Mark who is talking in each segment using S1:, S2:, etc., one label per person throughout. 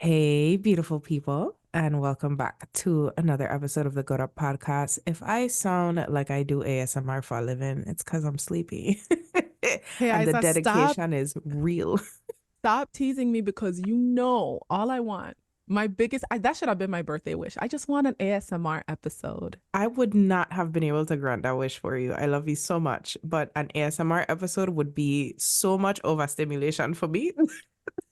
S1: Hey, beautiful people, and welcome back to another episode of the Good Up podcast. If I sound like I do ASMR for a living, it's because I'm sleepy.
S2: Hey,
S1: And the
S2: Isa, stop,
S1: dedication is real.
S2: stop teasing me because you know all I want. My biggest, that should have been my birthday wish. I just want an ASMR episode.
S1: I would not have been able to grant that wish for you. I love you so much, but an ASMR episode would be so much overstimulation for me.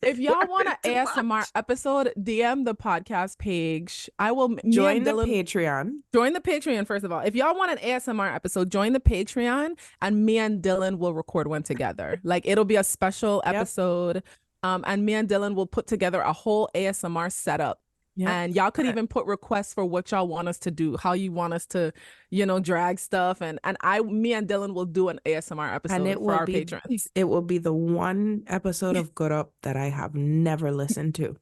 S2: If y'all want an
S1: Too
S2: ASMR
S1: much.
S2: episode, DM the podcast page. I will, me and
S1: Join the
S2: Dylan,
S1: Patreon.
S2: join the Patreon, first of all. If y'all want an ASMR episode, join the Patreon and me and Dylan will record one together. Like it'll be a special
S1: Yep.
S2: episode. And me and Dylan will put together a whole ASMR setup.
S1: Yep.
S2: And y'all could even put requests for what y'all want us to do, how you want us to, drag stuff. Me and Dylan will do an ASMR
S1: And
S2: episode for our patrons.
S1: it will be the one episode of Good Up that I have never listened to.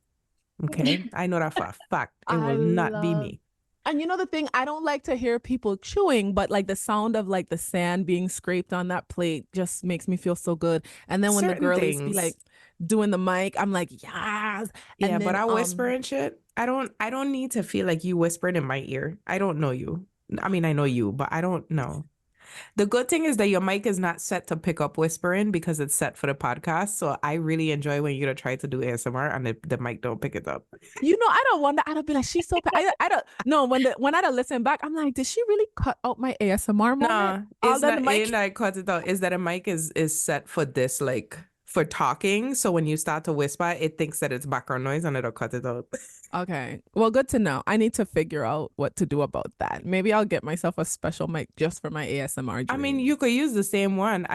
S1: Okay. I know that for a fact. It
S2: I
S1: will not be
S2: love
S1: me.
S2: And you know the thing, I don't like to hear people chewing, but like the sound of like the sand being scraped on that plate just makes me feel so good. And then when the
S1: Certain
S2: girlies be like
S1: things.
S2: doing the mic, I'm like, yes.
S1: Yeah,
S2: And
S1: but
S2: then
S1: I whisper and shit. I don't need to feel like you whispering in my ear. I don't know you. I mean, I know you, but I don't know. The good thing is that your mic is not set to pick up whispering because it's set for the podcast. So I really enjoy when you try to do ASMR and the mic don't pick it up.
S2: I don't wonder. I don't be like, she's so. I don't know when I don't listen back. I'm like, did she really cut out my ASMR moment?
S1: Nah,
S2: All
S1: it's
S2: then the
S1: not
S2: mic.
S1: in I cut it out. Is that a mic is set for this, like for talking. So when you start to whisper, it thinks that it's background noise and it'll cut it out.
S2: Okay, well, good to know. I need to figure out what to do about that. Maybe I'll get myself a special mic just for my ASMR
S1: I mean,
S2: dreams.
S1: you could use the same one.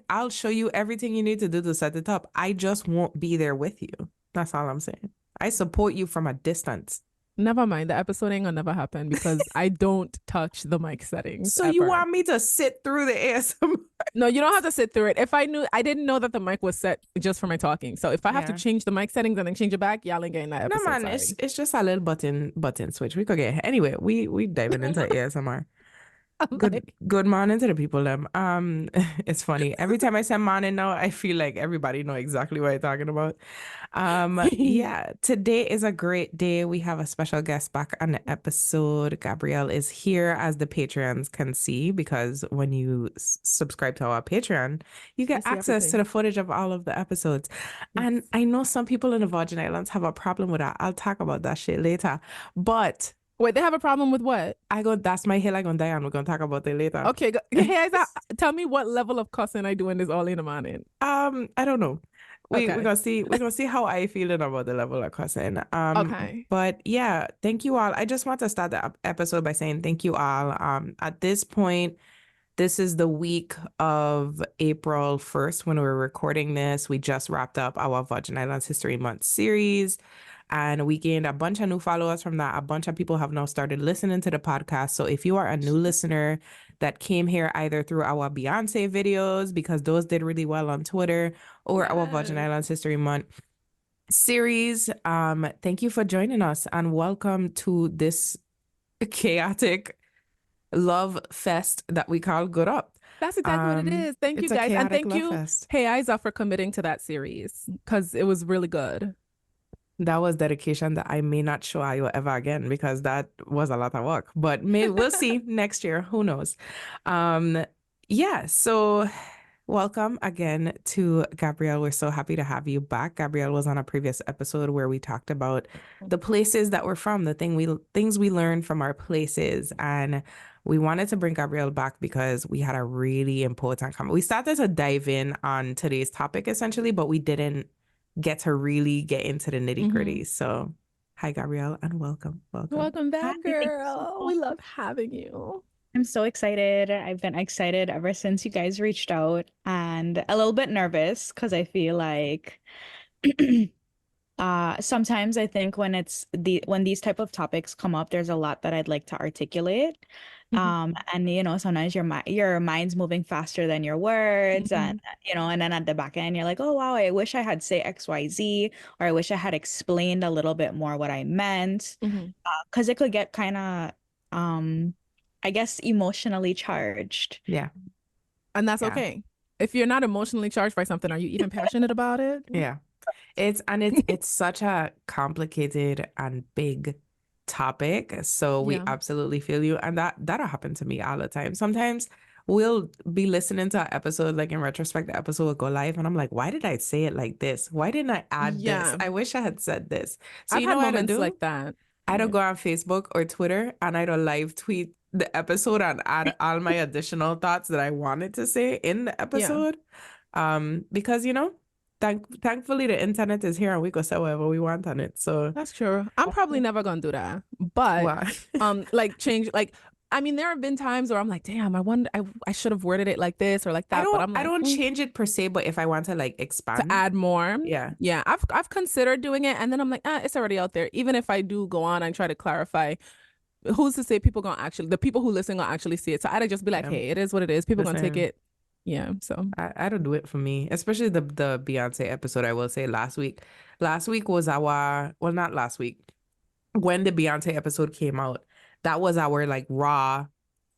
S1: I'll show you everything you need to do to set it up. I just won't be there with you. That's all I'm saying. I support you from a distance.
S2: Never mind. The episode ain't gonna never happen because I don't touch the mic settings
S1: So you
S2: ever.
S1: want me to sit through the ASMR?
S2: No, you don't have to sit through it. If I didn't know that the mic was set just for my talking. So if I have to
S1: Yeah.
S2: change the mic settings and then change it back, y'all ain't getting that
S1: No
S2: episode.
S1: man, it's
S2: Sorry.
S1: it's just a little button switch. We could get anyway, we diving into ASMR.
S2: I'm
S1: Good
S2: like,
S1: good morning to the people them. It's funny. Every time I say morning now, I feel like everybody know exactly what I'm talking about. Yeah, today is a great day. We have a special guest back on the episode. Gabrielle is here, as the Patreons can see, because when you subscribe to our Patreon, you
S2: you
S1: get
S2: see
S1: access to
S2: everything.
S1: the footage of all of the episodes. And
S2: Yes.
S1: I know some people in the Virgin Islands have a problem with that. I'll talk about that shit later. But
S2: Wait, they have a problem with what?
S1: that's my hill I gonna die on. We're gonna talk about it later.
S2: Okay, hey, Isa, tell me what level of cussing I doing this all in the morning.
S1: I don't know. We're
S2: Okay.
S1: gonna see. We're gonna see how I feeling about the level of cussing.
S2: Okay.
S1: But yeah, thank you all. I just want to start the episode by saying thank you all. At this point, this is the week of April 1st when we're recording this. We just wrapped up our Virgin Islands History Month series. And we gained a bunch of new followers from that. A bunch of people have now started listening to the podcast. So if you are a new listener that came here either through our Beyonce videos, because those did really well on Twitter, or our Virgin
S2: Yes.
S1: Islands History Month series, thank you for joining us and welcome to this chaotic love fest that we call Good Up.
S2: That's exactly what it is. Thank you
S1: It's a
S2: guys. And
S1: chaotic
S2: thank
S1: love
S2: you,
S1: fest.
S2: Hey Isa, for committing to that series because it was really good.
S1: That was dedication that I may not show you ever again because that was a lot of work. But maybe we'll see next year. Who knows? Um, yeah, so welcome again to Gabrielle. We're so happy to have you back. Gabrielle was on a previous episode where we talked about the places that we're from, the things we learned from our places. And we wanted to bring Gabrielle back because we had a really important comment. We started to dive in on today's topic essentially, but we didn't get to really get into the nitty
S2: Hmm.
S1: gritty. So, hi, Gabrielle, and welcome. Welcome.
S2: Welcome
S3: Hi,
S2: back,
S3: thank you so
S2: girl. We
S3: much.
S2: love having you.
S3: I'm so excited. I've been excited ever since you guys reached out and a little bit nervous because I feel like sometimes I think when these type of topics come up, there's a lot that I'd like to articulate.
S2: Mhm.
S3: And sometimes your mind's moving faster than your words, and
S2: Mhm.
S3: and then at the back end you're like, oh wow, I wish I had say XYZ, or I wish I had explained a little bit more what I meant.
S2: Mhm.
S3: Because it could get kind of I guess emotionally charged.
S1: Yeah,
S2: And that's
S1: yeah,
S2: okay. If you're not emotionally charged by something, are you even passionate about it?
S1: yeah. It's such a complicated and big topic. So we
S2: Yeah.
S1: absolutely feel you. And that'll happen to me all the time. Sometimes we'll be listening to an episode, like in retrospect, the episode will go live, and I'm like, why did I say it like this? Why didn't I add this?
S2: Yeah.
S1: I wish I had said this. So
S2: I've
S1: you know
S2: had
S1: what I
S2: moments
S1: do?
S2: like that.
S1: I don't
S2: Yeah.
S1: go on Facebook or Twitter and I don't live tweet the episode and add all my additional thoughts that I wanted to say in the
S2: Yeah.
S1: episode. Because thankfully the internet is here and we can say whatever we want on it. So
S2: That's true. I'm probably never gonna do that. But
S1: wow.
S2: like change like I mean there have been times where I'm like, damn, I wonder I should have worded it like this or like
S1: I
S2: that, but
S1: don't
S2: I'm
S1: I
S2: like
S1: don't change it per se, but if I want to like
S2: to
S1: expand,
S2: add more.
S1: yeah.
S2: Yeah, I've considered doing it and then I'm like, it's already out there. Even if I do go on and try to clarify, who's to say people gonna actually the people who listen gonna actually see it. So I'd just be like,
S1: Yeah.
S2: hey, it is what it is. People
S1: The
S2: gonna take
S1: same.
S2: it. Yeah. So
S1: I don't do it for me, especially the Beyonce episode. I will say last week. Last week was our, well, not last week. When the Beyonce episode came out, that was our like raw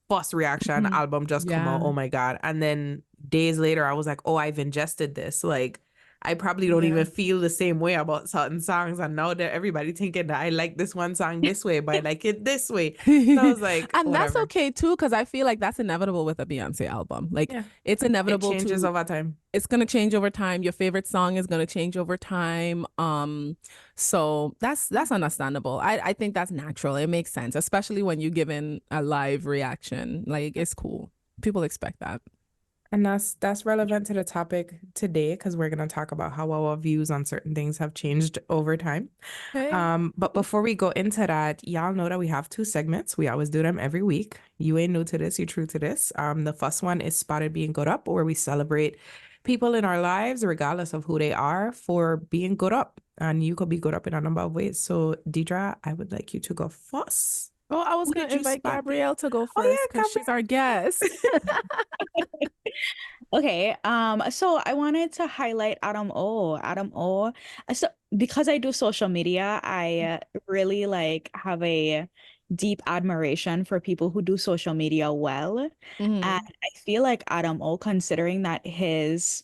S1: first reaction.
S2: Mhm.
S1: Album just come out.
S2: Yeah.
S1: Oh my God. And then days later, I was like, oh, I've ingested this. Like, I probably don't
S2: Yeah.
S1: even feel the same way about certain songs. And now that everybody thinking that I like this one song this way, but I like it this way. So I was like,
S2: And that's
S1: whatever.
S2: okay too, because I feel like that's inevitable with a Beyonce album. Like
S1: Yeah.
S2: it's
S1: It
S2: inevitable
S1: changes
S2: to
S1: over time.
S2: it's gonna change over time. Your favorite song is gonna change over time. So that's understandable. I think that's natural. It makes sense, especially when you give in a live reaction. Like it's cool. People expect that.
S1: And that's relevant to the topic today because we're going to talk about how our views on certain things have changed over time.
S2: Okay.
S1: But before we go into that, y'all know that we have two segments. We always do them every week. You ain't new to this, you true to this. The first one is Spotted Being Good Up, where we celebrate people in our lives, regardless of who they are, for being good up. And you could be good up in a number of ways. So, Deidre, I would like you to go first.
S2: Oh, I was
S1: Who
S2: gonna
S1: did you
S2: invite
S1: spot?
S2: Gabrielle to go
S1: Oh,
S2: first
S1: yeah,
S2: because she's our guest.
S3: Okay, so I wanted to highlight Adam O. Adam O. So because I do social media, I really like have a deep admiration for people who do social media well. And
S2: Mhm.
S3: I feel like Adam O, considering that his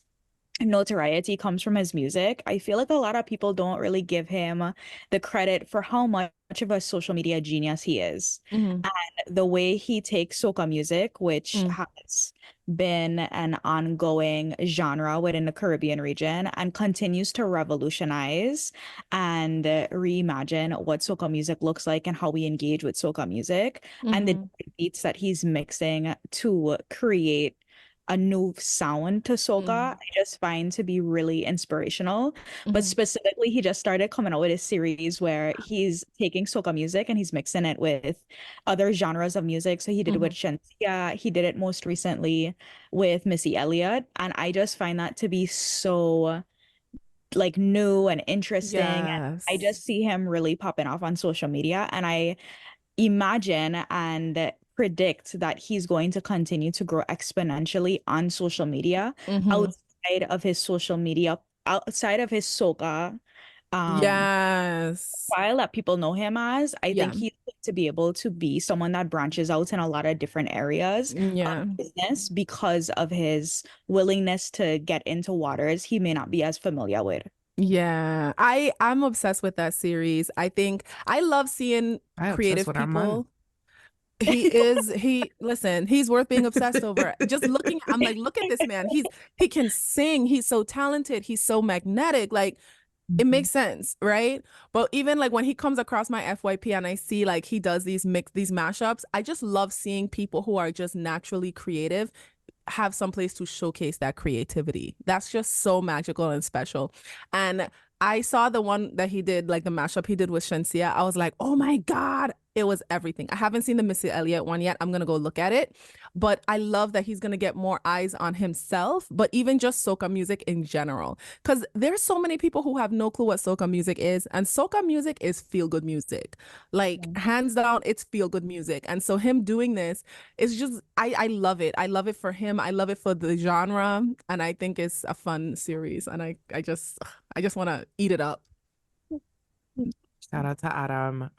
S3: notoriety comes from his music, I feel like a lot of people don't really give him the credit for how much of a social media genius he is.
S2: Mhm.
S3: And the way he takes soca music, which
S2: Mm.
S3: has been an ongoing genre within the Caribbean region, and continues to revolutionize and reimagine what soca music looks like and how we engage with soca music, and the
S2: Mhm.
S3: beats that he's mixing to create a new sound to soca,
S2: Mhm.
S3: I just find to be really inspirational. But
S2: Mhm.
S3: specifically, he just started coming out with a series where he's taking soca music and he's mixing it with other genres of music. So he did it with
S2: Mhm.
S3: Shensia. He did it most recently with Missy Elliott. And I just find that to be so like new and interesting. And I
S2: Yes.
S3: just see him really popping off on social media. And I imagine and predict that he's going to continue to grow exponentially on social media
S2: Mhm.
S3: outside of his social media, outside of his soca
S2: Yes.
S3: style that people know him as. I
S2: Yeah.
S3: think he's going to be able to be someone that branches out in a lot of different areas of
S2: Yeah.
S3: business because of his willingness to get into waters he may not be as familiar with.
S2: Yeah. I'm obsessed with that series. I think I love seeing
S1: I obsessed
S2: creative
S1: with Armand.
S2: people. Listen, he's worth being obsessed over. Just looking, I'm like, look at this man. He can sing. He's so talented. He's so magnetic. Like it makes sense, right? But even like when he comes across my FYP and I see like he does these mashups, I just love seeing people who are just naturally creative have some place to showcase that creativity. That's just so magical and special. And I saw the one that he did, like the mashup he did with Shensia. I was like, oh my God, it was everything. I haven't seen the Missy Elliott one yet. I'm going to go look at it. But I love that he's going to get more eyes on himself, but even just soca music in general. Because there's so many people who have no clue what soca music is. And soca music is feel good music. Like, hands down, it's feel good music. And so him doing this is just, I love it. I love it for him. I love it for the genre. And I think it's a fun series. And I just want to eat it up.
S1: Shout out to Adam.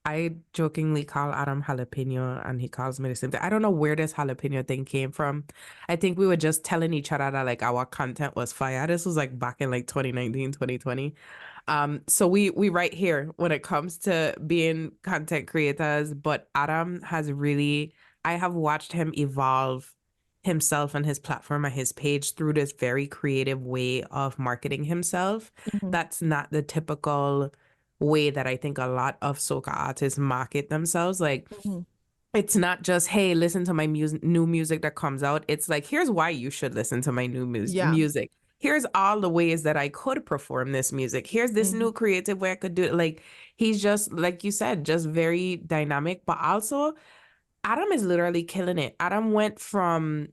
S1: I jokingly call Adam jalapeno and he calls me the same thing. I don't know where this jalapeno thing came from. I think we were just telling each other that like our content was fire. This was like back in like 2019, 2020. So we right here when it comes to being content creators, but Adam has really, I have watched him evolve himself and his platform and his page through this very creative way of marketing himself.
S2: Mhm.
S1: That's not the typical way that I think a lot of soca artists market themselves. Like,
S2: Mhm.
S1: it's not just, hey, listen to my new music that comes out. It's like, here's why you should listen to my new
S2: Yeah.
S1: music. Here's all the ways that I could perform this music. Here's this new creative way I could do it. Like, he's just, like you said, just very dynamic, but also Adam is literally killing it. Adam went from,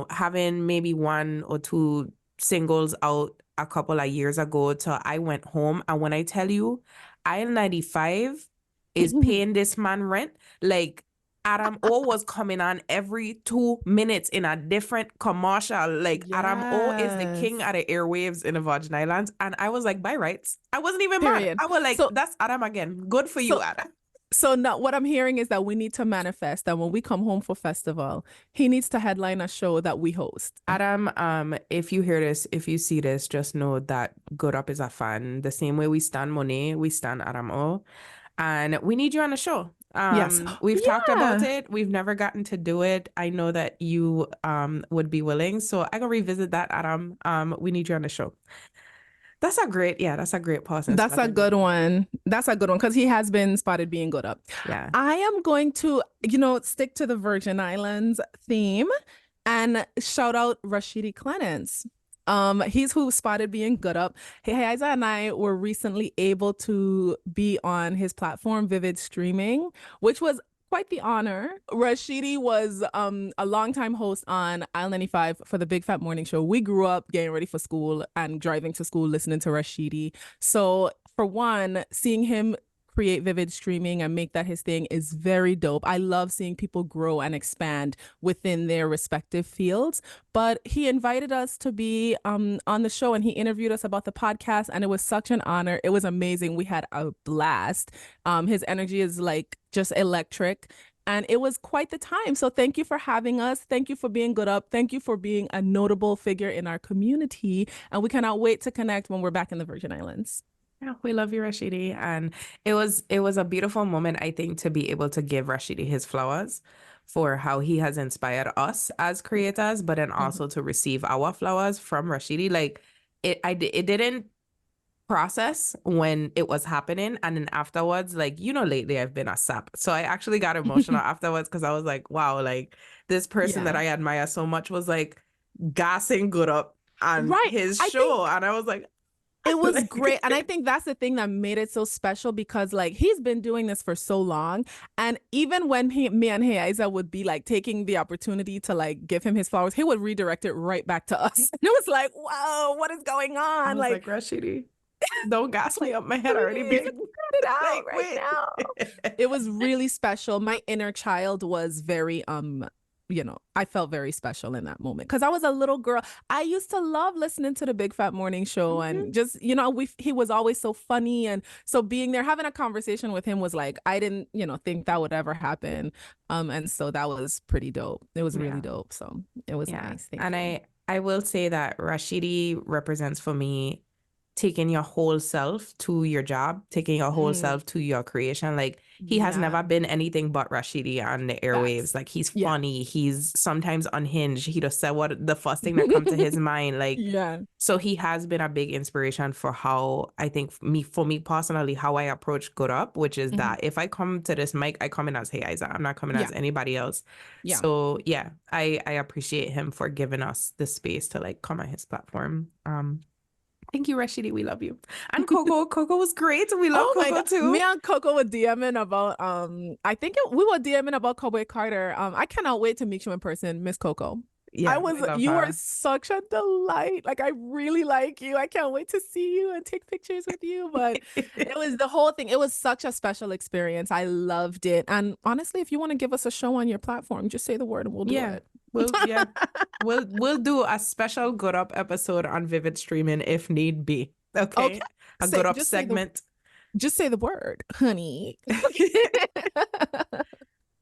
S1: having maybe one or two singles out a couple of years ago to I Went Home. And when I tell you, Aisle 95 is paying this man rent, like Adam O was coming on every 2 minutes in a different commercial. Like Adam O is the king
S2: Yes.
S1: of the airwaves in the Virgin Islands. And I was like, by rights. I wasn't even mad.
S2: Period.
S1: I was like,
S2: So
S1: that's Adam again. Good for you,
S2: so
S1: Adam.
S2: so now what I'm hearing is that we need to manifest that when we come home for festival, he needs to headline a show that we host.
S1: Adam, if you hear this, if you see this, just know that Good Up is a fan. The same way we stand Monet, we stand Adam O. And we need you on the show.
S2: Yes.
S1: We've talked about
S2: Yeah.
S1: it. We've never gotten to do it. I know that you would be willing. So I can revisit that, Adam. We need you on the show. That's a great pause and
S2: That's a
S1: strategy.
S2: good one. That's a good one because he has been spotted being good up.
S1: Yeah.
S2: I am going to, stick to the Virgin Islands theme and shout out Rashidi Clenance. He's who spotted being good up. Hey, Isa and I were recently able to be on his platform, Vivid Streaming, which was quite the honor. Rashidi was a longtime host on Aisle 95 for the Big Fat Morning Show. We grew up getting ready for school and driving to school listening to Rashidi. So for one, seeing him create Vivid Streaming and make that his thing is very dope. I love seeing people grow and expand within their respective fields. But he invited us to be on the show and he interviewed us about the podcast, and it was such an honor. It was amazing. We had a blast. His energy is like just electric. And it was quite the time. So thank you for having us. Thank you for being good up. Thank you for being a notable figure in our community. And we cannot wait to connect when we're back in the Virgin Islands.
S1: Yeah, we love you, Rashidi. And it was a beautiful moment, I think, to be able to give Rashidi his flowers for how he has inspired us as creators, but then also to receive our flowers from Rashidi. Like it didn't process when it was happening, and then afterwards, like, lately I've been a sap. So I actually got emotional afterwards because I was like, wow, like this person that I admire so much was like gassing good up on his show. And I was like,
S2: it was great. And I think that's the thing that made it so special because like he's been doing this for so long. And even when me and Heiza would be like taking the opportunity to like give him his flowers, he would redirect it right back to us. And it was like, wow, what is going on?
S1: I was like Rashidi, don't gas me up. My head already big.
S2: Cut it out right now. It was really special. My inner child was very I felt very special in that moment because I was a little girl. I used to love listening to the Big Fat Morning Show and just, he was always so funny. And so being there, having a conversation with him was like, I didn't, think that would ever happen. And so that was pretty dope. It was really dope. So it was nice.
S1: And I will say that Rashidi represents for me taking your whole self to your job, taking your whole self to your creation. Like he has never been anything but Rashidi on the airwaves. Like he's funny. He's sometimes unhinged. He just said what the first thing that comes to his mind. Like, so he has been a big inspiration for how I think for me personally, how I approach Good Up, which is that if I come to this mic, I come in as Hey Isa. I'm not coming as anybody else. So yeah, I appreciate him for giving us the space to like come on his platform. Thank you, Rashidi. We love you. And Coco. Coco was great. We love Coco too.
S2: Me and Coco were DMing about I think we were DMing about Cowboy Carter. I cannot wait to meet you in person, Miss Coco.
S1: Yeah,
S2: you are such a delight. Like I really like you. I can't wait to see you and take pictures with you. But it was the whole thing. It was such a special experience. I loved it. And honestly, if you want to give us a show on your platform, just say the word and we'll do it.
S1: We'll do a special Good Up episode on Vivid Streaming if need be. Okay. A Good Up segment.
S2: Just say the word, honey.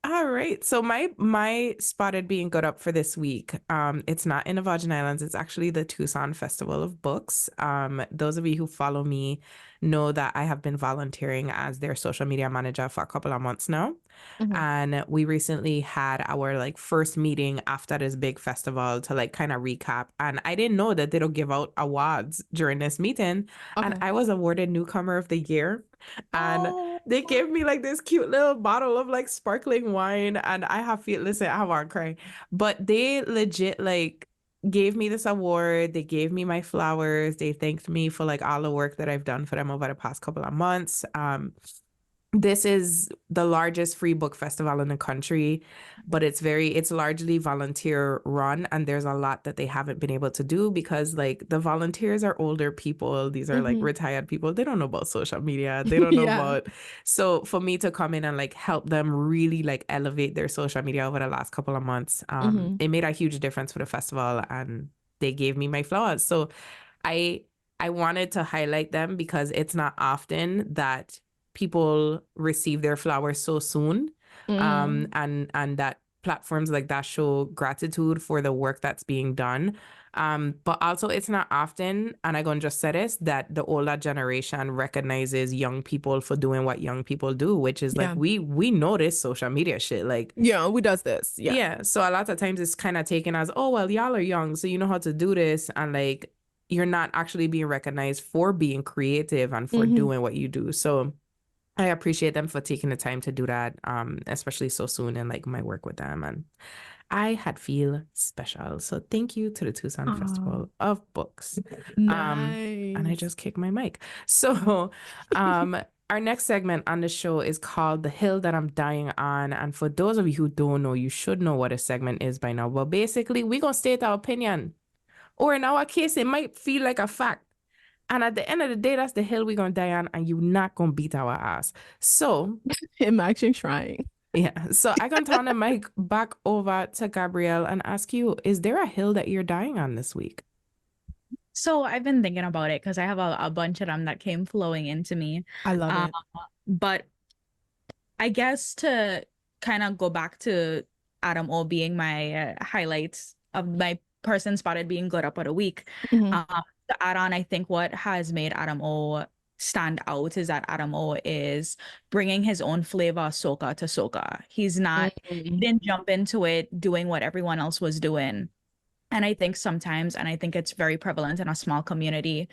S1: All right. So my spotted being good up for this week. It's not in the Virgin Islands. It's actually the Tucson Festival of Books. Those of you who follow me know that I have been volunteering as their social media manager for a couple of months now.
S2: Mhm.
S1: And we recently had our like first meeting after this big festival to like kind of recap. And I didn't know that they'll give out awards during this meeting. And
S2: Okay.
S1: I was awarded Newcomer of the Year. And
S3: Oh,
S1: they gave me like this cute little bottle of like sparkling wine. And I have feel listen, I want to cry. But they legit like gave me this award. They gave me my flowers. They thanked me for like all the work that I've done for them over the past couple of months. This is the largest free book festival in the country, but it's largely volunteer run, and there's a lot that they haven't been able to do because like the volunteers are older people. These are like
S2: Mhm.
S1: retired people. They don't know about social media. They don't know
S2: Yeah.
S1: about. So for me to come in and like help them really like elevate their social media over the last couple of months,
S2: Mhm.
S1: it made a huge difference for the festival, and they gave me my flowers. So I I wanted to highlight them because it's not often that people receive their flowers so soon,
S2: Mm.
S1: and that platforms like that show gratitude for the work that's being done. But also it's not often, and I gonna just say this, that the older generation recognizes young people for doing what young people do, which is like
S2: Yeah.
S1: we know this social media shit. Like
S2: Yeah, who does this? Yeah.
S1: yeah, so a lot of times it's kind of taken as, oh, well, y'all are young, so you know how to do this. And like, you're not actually being recognized for being creative and for
S2: Mhm.
S1: doing what you do. So I appreciate them for taking the time to do that, especially so soon in like my work with them. And I had feel special. So thank you to the Tucson
S2: Oh,
S1: Festival of Books. And I
S2: nice.
S1: just kicked my mic. So our next segment on the show is called The Hill That I'm Dying On. And for those of you who don't know, you should know what a segment is by now. But basically, we're gonna state our opinion. Or in our case, it might feel like a fact. And at the end of the day, that's the hill we're gonna die on, and you're not gonna beat our ass. So
S2: I'm actually trying.
S1: yeah. So I can turn the mic back over to Gabrielle and ask you, is there a hill that you're dying on this week?
S3: so I've been thinking about it because I have a bunch of them that came flowing into me.
S2: I love
S3: Um,
S2: it.
S3: but I guess to kind of go back to Adam O being my highlights of my person spotted being good up at a week.
S2: Mhm.
S3: To add on, I think what has made Adam O stand out is that Adam O is bringing his own flavor soca to soca. He
S2: Mhm.
S3: didn't jump into it doing what everyone else was doing. And I think sometimes, and I think it's very prevalent in a small community,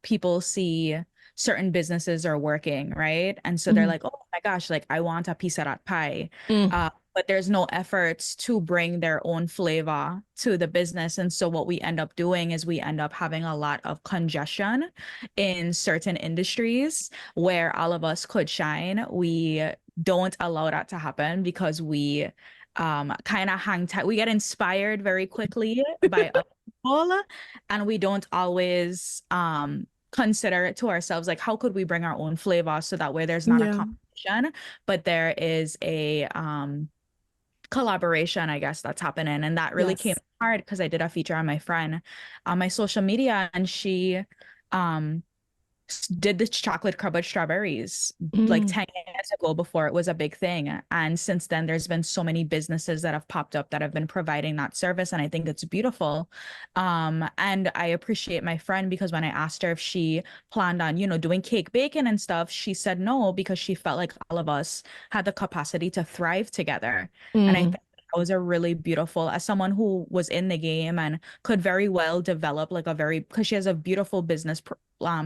S3: people see certain businesses are working, right? And so they're
S2: Mhm.
S3: like, oh my gosh, like I want a piece of that pie.
S2: Mm.
S3: But there's no efforts to bring their own flavor to the business. And so what we end up doing is we end up having a lot of congestion in certain industries where all of us could shine. We don't allow that to happen because we kind of hang tight. We get inspired very quickly by other people, and we don't always consider it to ourselves like how could we bring our own flavor so that way there's not a
S2: Yeah.
S3: competition, but there is a collaboration, I guess, that's happening. And that really came
S2: Yes.
S3: hard because I did a feature on my friend on my social media, and she um did the chocolate covered strawberries like
S2: Mm.
S3: 10 years ago before it was a big thing. And since then, there's been so many businesses that have popped up that have been providing that service. And I think it's beautiful. And I appreciate my friend because when I asked her if she planned on, doing cake baking and stuff, she said no, because she felt like all of us had the capacity to thrive together. And I think
S2: Mm.
S3: that was a really beautiful, as someone who was in the game and could very well develop like because she has a beautiful business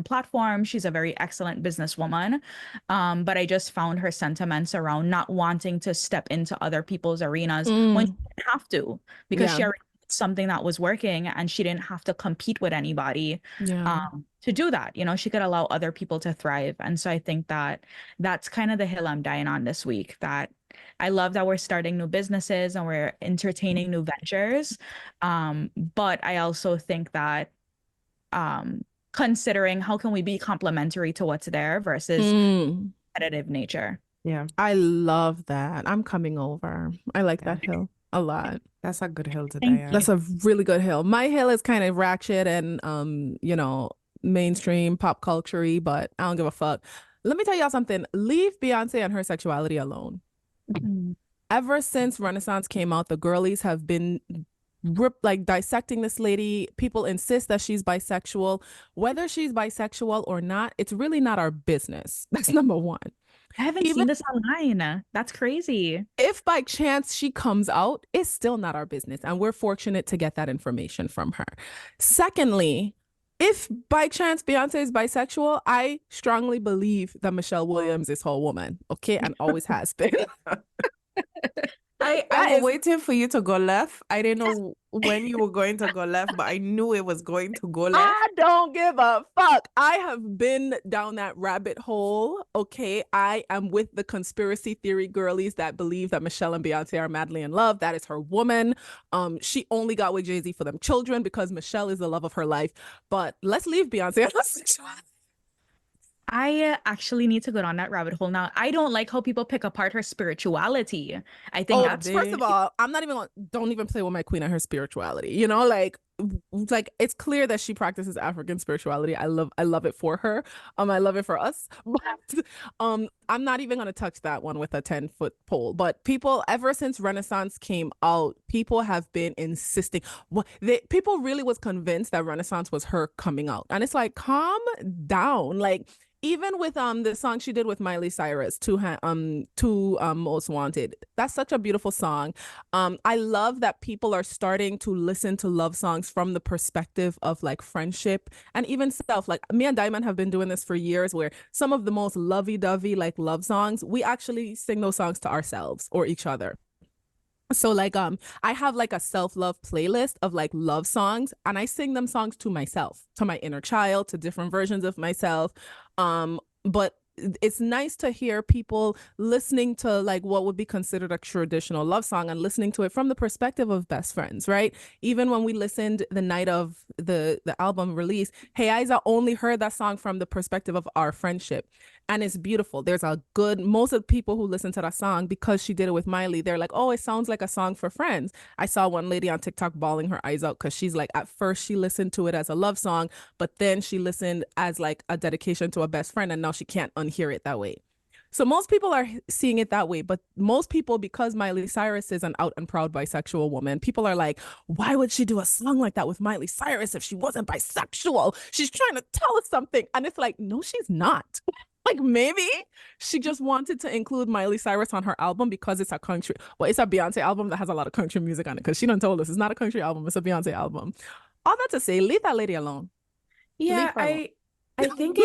S3: platform. She's a very excellent businesswoman. But I just found her sentiments around not wanting to step into other people's arenas when she
S2: Mm.
S3: didn't have to, because
S2: Yeah.
S3: she already did something that was working and she didn't have to compete with anybody
S2: Yeah.
S3: to do that. She could allow other people to thrive. And so I think that that's kind of the hill I'm dying on this week, that I love that we're starting new businesses and we're entertaining new ventures. But I also think that um, considering how can we be complementary to what's there versus
S2: Mm.
S3: competitive nature.
S1: Yeah,
S2: I love that. I'm coming over. I like
S1: yeah.
S2: that hill a lot.
S1: That's a good hill to die
S3: Thank
S1: on.
S2: That's a really good hill. My hill is kind of ratchet and mainstream pop culture-y, but I don't give a fuck. Let me tell y'all something. Leave Beyonce and her sexuality alone. Ever since Renaissance came out, the girlies have been like dissecting this lady. People insist that she's bisexual. Whether she's bisexual or not, it's really not our business. That's number one.
S3: I haven't
S2: Even
S3: seen this online. That's crazy.
S2: if by chance she comes out, it's still not our business. And we're fortunate to get that information from her. Secondly, if by chance Beyonce is bisexual, I strongly believe that Michelle Williams is her woman, okay, and always has been.
S1: I
S2: That
S1: was
S2: is-
S1: waiting for you to go left. I didn't know when you were going to go left, but I knew it was going to go left.
S2: I don't give a fuck. I have been down that rabbit hole, okay? I am with the conspiracy theory girlies that believe that Michelle and Beyonce are madly in love. That is her woman. She only got with Jay-Z for them children because Michelle is the love of her life. But let's leave Beyonce alone.
S3: I actually need to go down that rabbit hole now. I don't like how people pick apart her spirituality. I think
S2: Oh,
S3: that's
S2: first of all, I'm not even don't even play with my queen and her spirituality. You know, like it's clear that she practices African spirituality. I love it for her. I love it for us. But I'm not even gonna touch that one with a 10-foot pole. But people, ever since Renaissance came out, people have been insisting. People really was convinced that Renaissance was her coming out. And it's like, calm down. Like, even with the song she did with Miley Cyrus, Two Most Wanted. That's such a beautiful song. I love that people are starting to listen to love songs from the perspective of like friendship and even self. Like me and Diamond have been doing this for years, where some of the most lovey-dovey like love songs, we actually sing those songs to ourselves or each other. So like I have like a self-love playlist of like love songs, and I sing them songs to myself, to my inner child, to different versions of myself. But it's nice to hear people listening to like what would be considered a traditional love song and listening to it from the perspective of best friends, right? Even when we listened the night of the album release, Hey Isa only heard that song from the perspective of our friendship. And it's beautiful. There's most of the people who listen to that song, because she did it with Miley, they're like, oh, it sounds like a song for friends. I saw one lady on TikTok bawling her eyes out because she's like, at first she listened to it as a love song, but then she listened as like a dedication to a best friend, and now she can't unhear it that way. So most people are seeing it that way, but most people, because Miley Cyrus is an out and proud bisexual woman, people are like, why would she do a song like that with Miley Cyrus if she wasn't bisexual? She's trying to tell us something. And it's like, no, she's not. Like, maybe she just wanted to include Miley Cyrus on her album because it's a country. Well, it's a Beyonce album that has a lot of country music on it, because she done told us it's not a country album, it's a Beyonce album. All that to say, leave that lady alone.
S1: Yeah, I think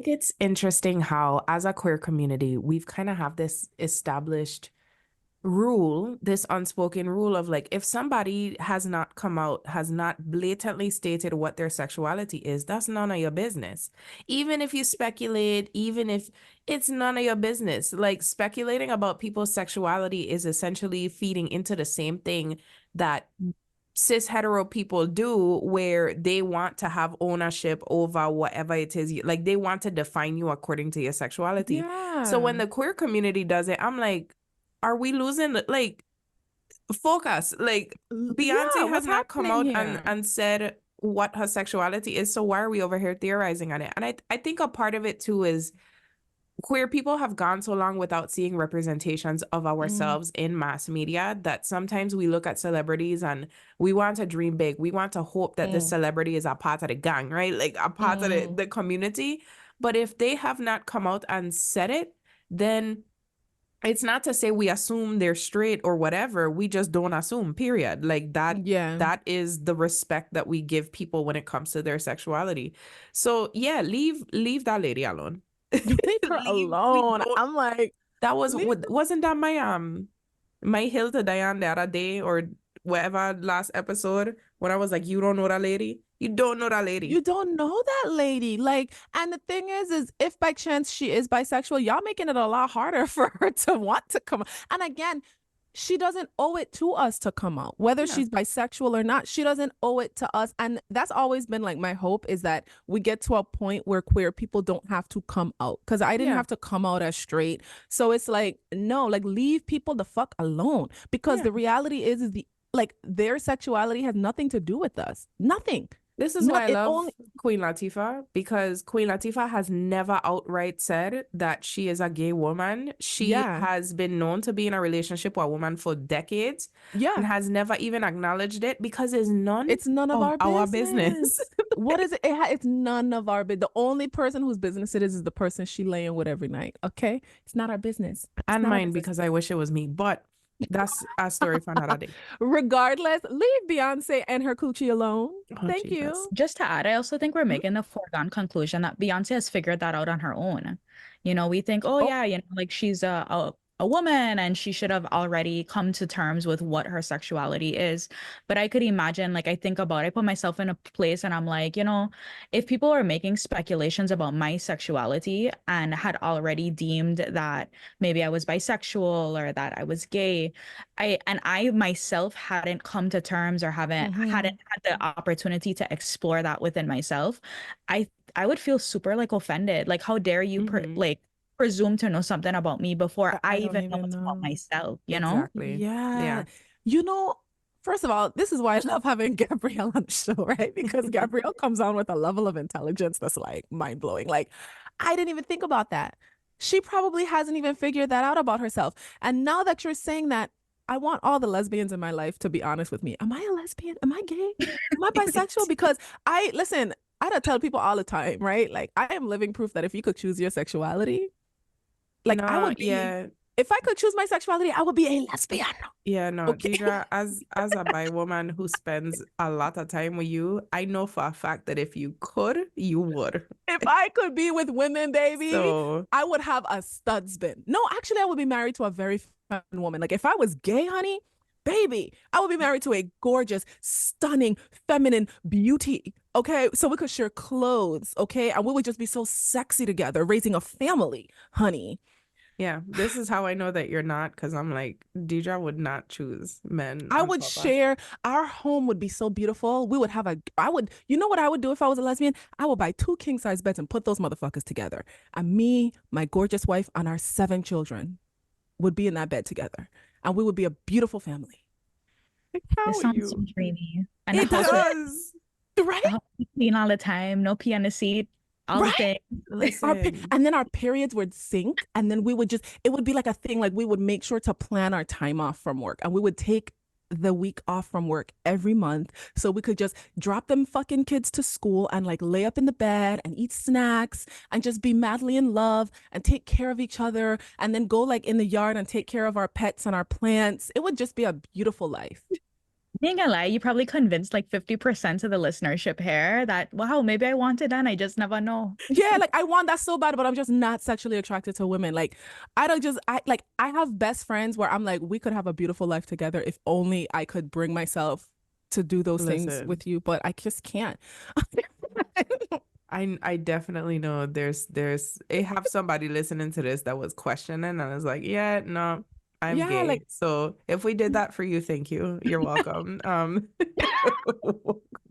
S1: it's interesting how, as a queer community, we've kind of have this established rule, this unspoken rule of like, if somebody has not come out, has not blatantly stated what their sexuality is, that's none of your business. Even if you speculate, even if it's none of your business, like speculating about people's sexuality is essentially feeding into the same thing that cis hetero people do, where they want to have ownership over whatever it is, like they want to define you according to your sexuality.
S2: Yeah.
S1: So when the queer community does it, I'm like, are we losing like focus? Like Beyonce has not come out and said what her sexuality is, so why are we over here theorizing on it? And I think a part of it too is queer people have gone so long without seeing representations of ourselves in mass media that sometimes we look at celebrities and we want to dream big. We want to hope that the celebrity is a part of the gang, right? Like a part of the community. But if they have not come out and said it, then it's not to say we assume they're straight or whatever. We just don't assume, period. Like that, that is the respect that we give people when it comes to their sexuality. So yeah, leave that lady alone.
S2: Leave her alone. I'm like,
S1: that wasn't that my hill to Diane the other day or whatever last episode when I was like, you don't know that lady? You don't know that lady.
S2: You don't know that lady. Like, and the thing is if by chance she is bisexual, y'all making it a lot harder for her to want to come out. And again, she doesn't owe it to us to come out, whether she's bisexual or not. She doesn't owe it to us. And that's always been like my hope, is that we get to a point where queer people don't have to come out, because I didn't have to come out as straight. So it's like, no, like leave people the fuck alone, because the reality is their sexuality has nothing to do with us. Nothing.
S1: This is
S2: Not
S1: why I
S2: it
S1: love
S2: only.
S1: Queen Latifah, because Queen Latifah has never outright said that she is a gay woman. She
S2: Yeah,
S1: has been known to be in a relationship with a woman for decades and
S2: yeah.
S1: has never even acknowledged it because it's none
S2: It's none of
S1: of
S2: our
S1: our
S2: business.
S1: business.
S2: What is it? It's none of our business. The only person whose business it is the person she laying with every night. Okay, it's not our business. It's
S1: And
S2: not our
S1: mine,
S2: business.
S1: because I wish it was me, but that's a story for another day.
S2: Regardless, leave Beyonce and her coochie alone.
S1: Oh,
S2: Thank
S1: Jesus.
S2: you.
S3: Just to add, I also think we're
S2: Mhm.
S3: making the foregone conclusion that Beyonce has figured that out on her own. You know, we think, oh
S2: Oh,
S3: yeah, you know, like she's a woman and she should have already come to terms with what her sexuality is. But I could imagine, like, I put myself in a place and I'm like, you know, if people are making speculations about my sexuality and had already deemed that maybe I was bisexual or that I was gay, I myself hadn't come to terms or hadn't
S2: mhm.
S3: had the opportunity to explore that within myself, I I would feel super like offended. Like, how dare you
S1: Hmm.
S3: presume to know something about me before I
S2: I don't
S3: even know
S2: even
S3: it's about
S2: know.
S3: myself, you know?
S1: Exactly.
S2: Yeah.
S1: Yeah.
S2: You know, first of all, this is why I love having Gabrielle on the show, right? Because Gabrielle comes on with a level of intelligence that's like mind blowing. Like, I didn't even think about that. She probably hasn't even figured that out about herself. And now that you're saying that, I want all the lesbians in my life to be honest with me. Am I a lesbian? Am I gay? Am I bisexual? Because listen, I don't tell people all the time, right? Like, I am living proof that if you could choose your sexuality, like I
S1: No,
S2: would be,
S1: yeah.
S2: if I could choose my sexuality, I would be a lesbian.
S1: Yeah, no,
S2: Okay.
S1: Deidre, as a bi woman who spends a lot of time with you, I know for a fact that if you could, you would.
S2: If I could be with women, baby,
S1: So,
S2: I would have a studsman. No, actually, I would be married to a very fun woman. Like if I was gay, honey, baby, I would be married to a gorgeous, stunning, feminine beauty. Okay. So we could share clothes. Okay. And we would just be so sexy together, raising a family, honey.
S1: yeah, this is how I know that you're not, because I'm like, Deidre would not choose men
S2: I
S1: on
S2: would
S1: purpose.
S2: share, our home would be so beautiful. We would have you know what I would do if I was a lesbian? I would buy 2 king-size beds and put those motherfuckers together. And me, my gorgeous wife, and our 7 children would be in that bed together. And we would be a beautiful family.
S1: How
S3: This
S1: are
S3: sounds so
S1: you?
S3: dreamy. And
S2: It
S1: Does.
S2: right?
S3: the house would be clean all the time, no pee on the seat, all the
S2: Right?
S3: things.
S1: Listen,
S2: And then our periods would sync. And then it would be like a thing, like we would make sure to plan our time off from work. And we would take the week off from work every month so we could just drop them fucking kids to school and like lay up in the bed and eat snacks and just be madly in love and take care of each other and then go like in the yard and take care of our pets and our plants. It would just be a beautiful life.
S3: Being a lie, you probably convinced like 50% of the listenership here that, wow, maybe I want it and I just never know.
S2: Yeah, like I want that so bad, but I'm just not sexually attracted to women. Like I have best friends where I'm like, we could have a beautiful life together if only I could bring myself to do those things
S1: listen.
S2: with you, but I just can't.
S1: I definitely know I have somebody listening to this that was questioning and I was like, yeah, no, I'm
S2: Yeah,
S1: gay.
S2: like
S1: So if we did that for you, thank you. You're welcome. Welcome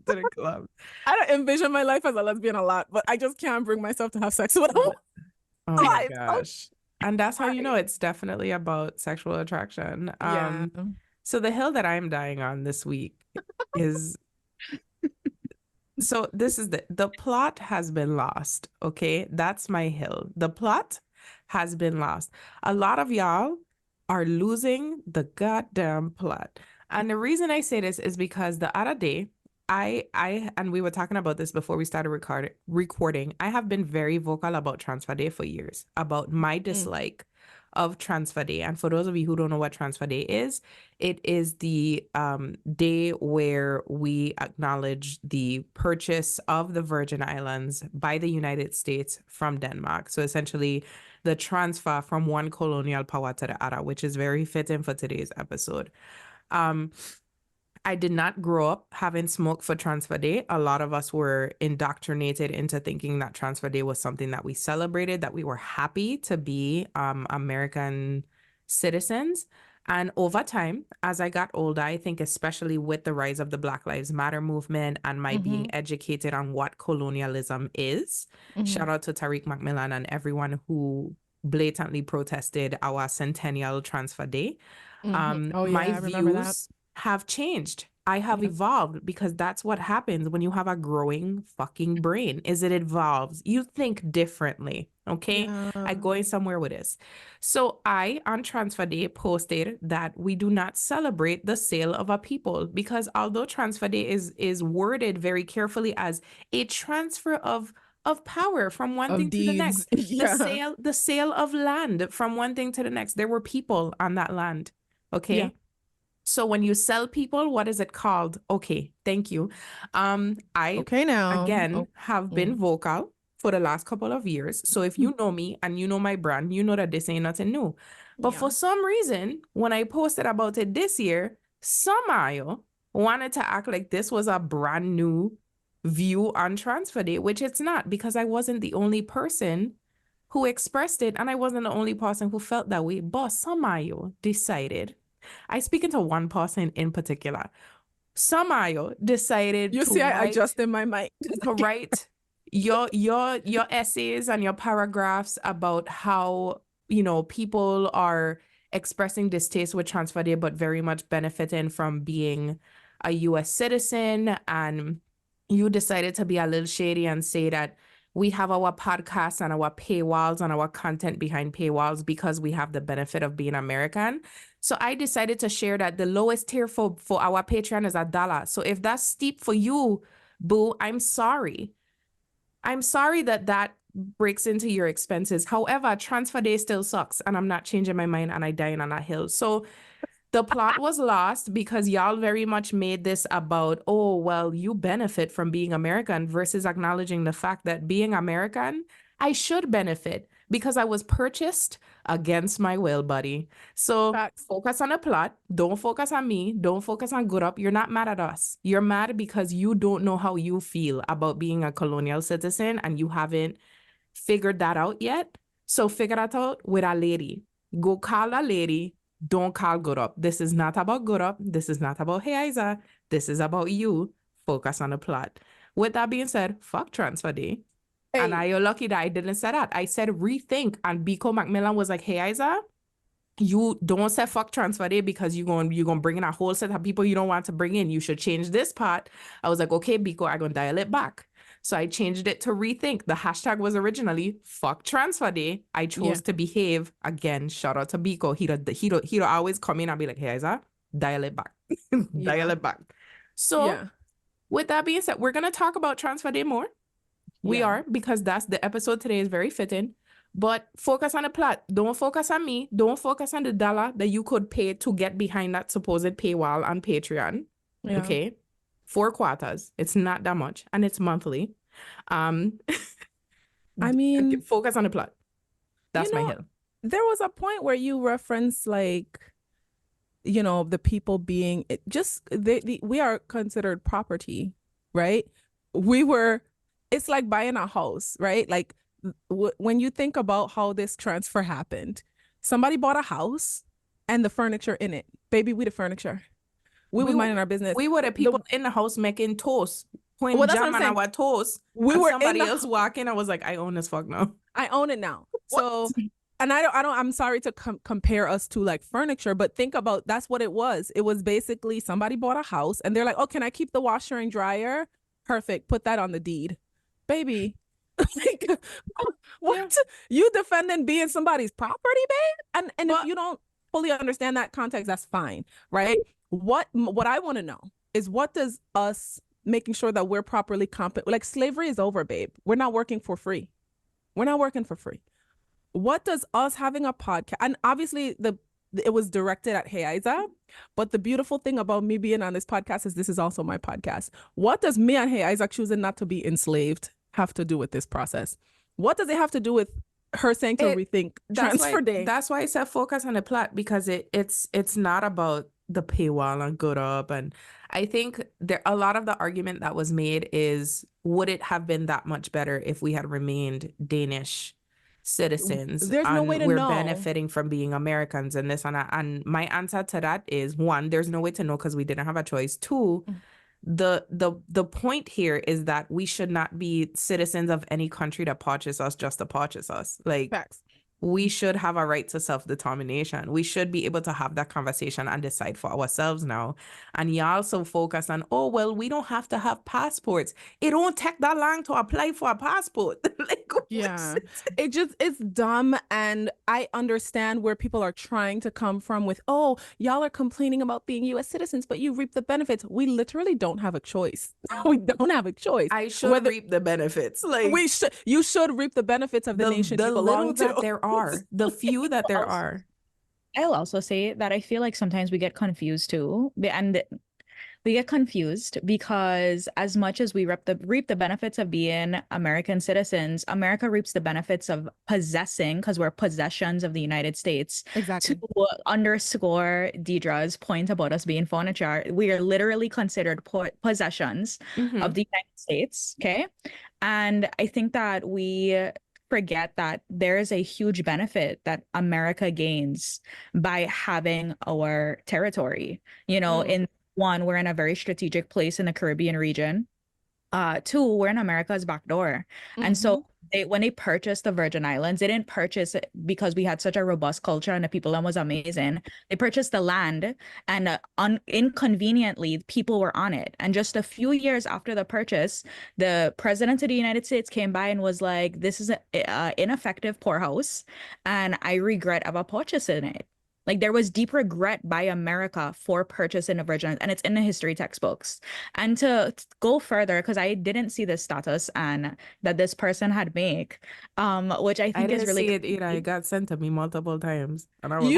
S1: to the club.
S2: I don't envision my life as a lesbian a lot, but I just can't bring myself to have sex with them.
S1: Oh my
S2: I'm so
S1: gosh. And that's how you know
S2: sorry.
S1: it's definitely about sexual attraction.
S2: Yeah.
S1: So the hill that I'm dying on this week is so this is the plot has been lost. Okay, that's my hill. The plot has been lost. A lot of y'all are losing the goddamn plot. And the reason I say this is because the other day, and we were talking about this before we started recording. I have been very vocal about Transfer Day for years, about my
S2: Mm.
S1: dislike of Transfer Day. And for those of you who don't know what Transfer Day is, it is the day where we acknowledge the purchase of the Virgin Islands by the United States from Denmark. So essentially, the transfer from one colonial power to the other, which is very fitting for today's episode. I did not grow up having smoke for Transfer Day. A lot of us were indoctrinated into thinking that Transfer Day was something that we celebrated, that we were happy to be American citizens. And over time, as I got older, I think especially with the rise of the Black Lives Matter movement and my being educated on what colonialism is, shout out to Tariq McMillan and everyone who blatantly protested our centennial Transfer Day.
S2: Oh
S1: My
S2: yeah, I remember that.
S1: views have changed. I have
S2: Yeah.
S1: evolved because that's what happens when you have a growing fucking brain, is it evolves. You think differently, okay?
S2: Yeah.
S1: I going somewhere with this. So I, on Transfer Day, posted that we do not celebrate the sale of a people because although Transfer Day is worded very carefully as a transfer of power from one
S2: Of
S1: thing to the
S2: deeds.
S1: next,
S2: Yeah.
S1: the sale of land from one thing to the next. There were people on that land, okay?
S2: Yeah.
S1: So when you sell people, what is it called? Okay, thank you. I
S2: Okay now.
S1: again
S2: Oh,
S1: have been vocal for the last couple of years. So if you know me and you know my brand, you know that this ain't nothing new. But
S2: yeah.
S1: for some reason, when I posted about it this year, somehow wanted to act like this was a brand new view on Transfer Day, which it's not, because I wasn't the only person who expressed it and I wasn't the only person who felt that way. But somehow decided, I speaking to one person in particular, somehow decided
S2: You
S1: to
S2: see, I
S1: write
S2: adjusted my mic.
S1: to write your essays and your paragraphs about how, you know, people are expressing distaste with Transfer Day, but very much benefiting from being a US citizen. And you decided to be a little shady and say that we have our podcasts and our paywalls and our content behind paywalls because we have the benefit of being American. So I decided to share that the lowest tier for our Patreon is $1. So if that's steep for you, boo, I'm sorry. I'm sorry that that breaks into your expenses. However, Transfer Day still sucks and I'm not changing my mind and I dying on that hill. So the plot was lost because y'all very much made this about, oh, well, you benefit from being American versus acknowledging the fact that being American, I should benefit because I was purchased against my will, buddy. So
S2: Facts.
S1: focus on the plot. Don't focus on me. Don't focus on good up. You're not mad at us. You're mad because you don't know how you feel about being a colonial citizen and you haven't figured that out yet. So figure that out with a lady. Go call a lady. Don't call good up. This is not about good up. This is not about hey Isa. This is about you. Focus on the plot. With that being said, fuck Transfer Day. And
S2: Hey,
S1: you're lucky that I didn't say that. I said rethink. And Biko Macmillan was like, hey Isa, you don't say fuck Transfer Day because you're gonna bring in a whole set of people you don't want to bring in. You should change this part. I was like, okay, Biko, I'm gonna dial it back. So I changed it to rethink. The hashtag was originally fuck Transfer Day. I chose to behave. Again, shout out to Biko. He'd always come in and be like, hey Isa, dial it back. Dial it back. So
S2: yeah.
S1: with that being said, we're gonna talk about Transfer Day more. We
S2: Yeah.
S1: are, because that's the episode today is very fitting. But focus on the plot. Don't focus on me. Don't focus on the dollar that you could pay to get behind that supposed paywall on Patreon.
S2: Yeah.
S1: Okay. 4 quarters. It's not that much. And it's monthly.
S2: I mean,
S1: focus on the plot. That's my hill.
S2: there was a point where you referenced like, you know, the people being we are considered property, right? It's like buying a house, right? Like when you think about how this transfer happened, somebody bought a house and the furniture in it. Baby, we the furniture. We were minding our business.
S1: We were the people in the house making toast, putting
S2: Well, that's what
S1: jam
S2: I'm
S1: on
S2: saying.
S1: our toast.
S2: We
S1: and
S2: were
S1: somebody else walking. I was like, I own this fuck now.
S2: I own it now. So, and I'm sorry to compare us to like furniture, but think about that's what it was. It was basically somebody bought a house and they're like, oh, can I keep the washer and dryer? Perfect. Put that on the deed. Baby. Like, what? Yeah. You defending being somebody's property, babe? And if you don't fully understand that context, that's fine, right? What I want to know is what does us making sure that we're properly competent, like slavery is over, babe. We're not working for free. We're not working for free. What does us having a podcast, and obviously it was directed at Hey Isa, but the beautiful thing about me being on this podcast is this is also my podcast. What does me and Hey Isa choosing not to be enslaved have to do with this process? What does it have to do with her saying to rethink Transfer Day?
S1: That's why I said focus on the plot, because it's not about the paywall and good up. And I think a lot of the argument that was made is, would it have been that much better if we had remained Danish citizens?
S2: There's no way to know.
S1: We're benefiting from being Americans and this and that. And my answer to that is, 1, there's no way to know because we didn't have a choice. 2, the point here is that we should not be citizens of any country that purchases us just to purchase us. Like,
S2: facts.
S1: we should have a right to self-determination. We should be able to have that conversation and decide for ourselves now. And you also focus on, oh, well, we don't have to have passports. It don't take that long to apply for a passport. Like,
S2: Yeah, it's dumb. And I understand where people are trying to come from with, oh, y'all are complaining about being US citizens, but you reap the benefits. We literally don't have a choice. We don't have a choice.
S1: I should reap the benefits. Like,
S2: you should reap the benefits of the nation you belong to.
S1: That there are, the few that there are.
S3: I'll also say that I feel like sometimes we get confused too. And we get confused because as much as we reap the benefits of being American citizens, America reaps the benefits of possessing, because we're possessions of the United States.
S2: Exactly.
S3: To underscore Deidre's point about us being furniture, we are literally considered possessions of the United States. Okay. And I think that we forget that there is a huge benefit that America gains by having our territory. You know, in one, we're in a very strategic place in the Caribbean region. Two, we're in America's back door. And so when they purchased the Virgin Islands, they didn't purchase it because we had such a robust culture and the people was amazing. They purchased the land, and inconveniently, people were on it. And just a few years after the purchase, the president of the United States came by and was like, this is an ineffective poorhouse, and I regret ever purchasing it. Like, there was deep regret by America for purchasing a Virgin, and it's in the history textbooks. And to go further, because I didn't see the status and that this person had made, which I think is really
S1: see it either. It got sent to me multiple times, and I was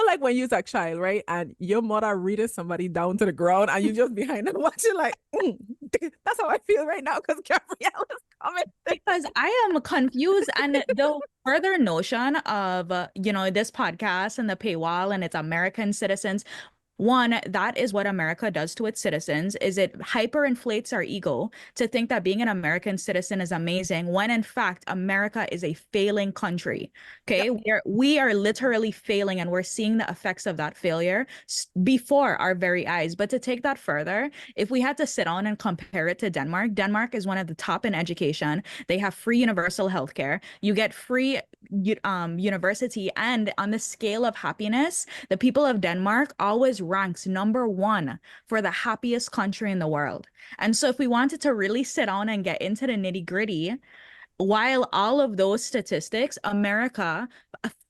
S2: like when you're a child, right? And your mother reading somebody down to the ground, and you just behind them watching, like, that's how I feel right now because Gabrielle is coming.
S3: Because I am confused, and the further notion of this podcast and the paywall and its American citizens. One, that is what America does to its citizens, is it hyperinflates our ego to think that being an American citizen is amazing, when in fact, America is a failing country. Okay, we are literally failing, and we're seeing the effects of that failure before our very eyes. But to take that further, if we had to sit on and compare it to Denmark, Denmark is one of the top in education. They have free universal healthcare. You get free university, and on the scale of happiness, the people of Denmark always ranks #1 for the happiest country in the world. And so if we wanted to really sit down and get into the nitty-gritty, while all of those statistics, America,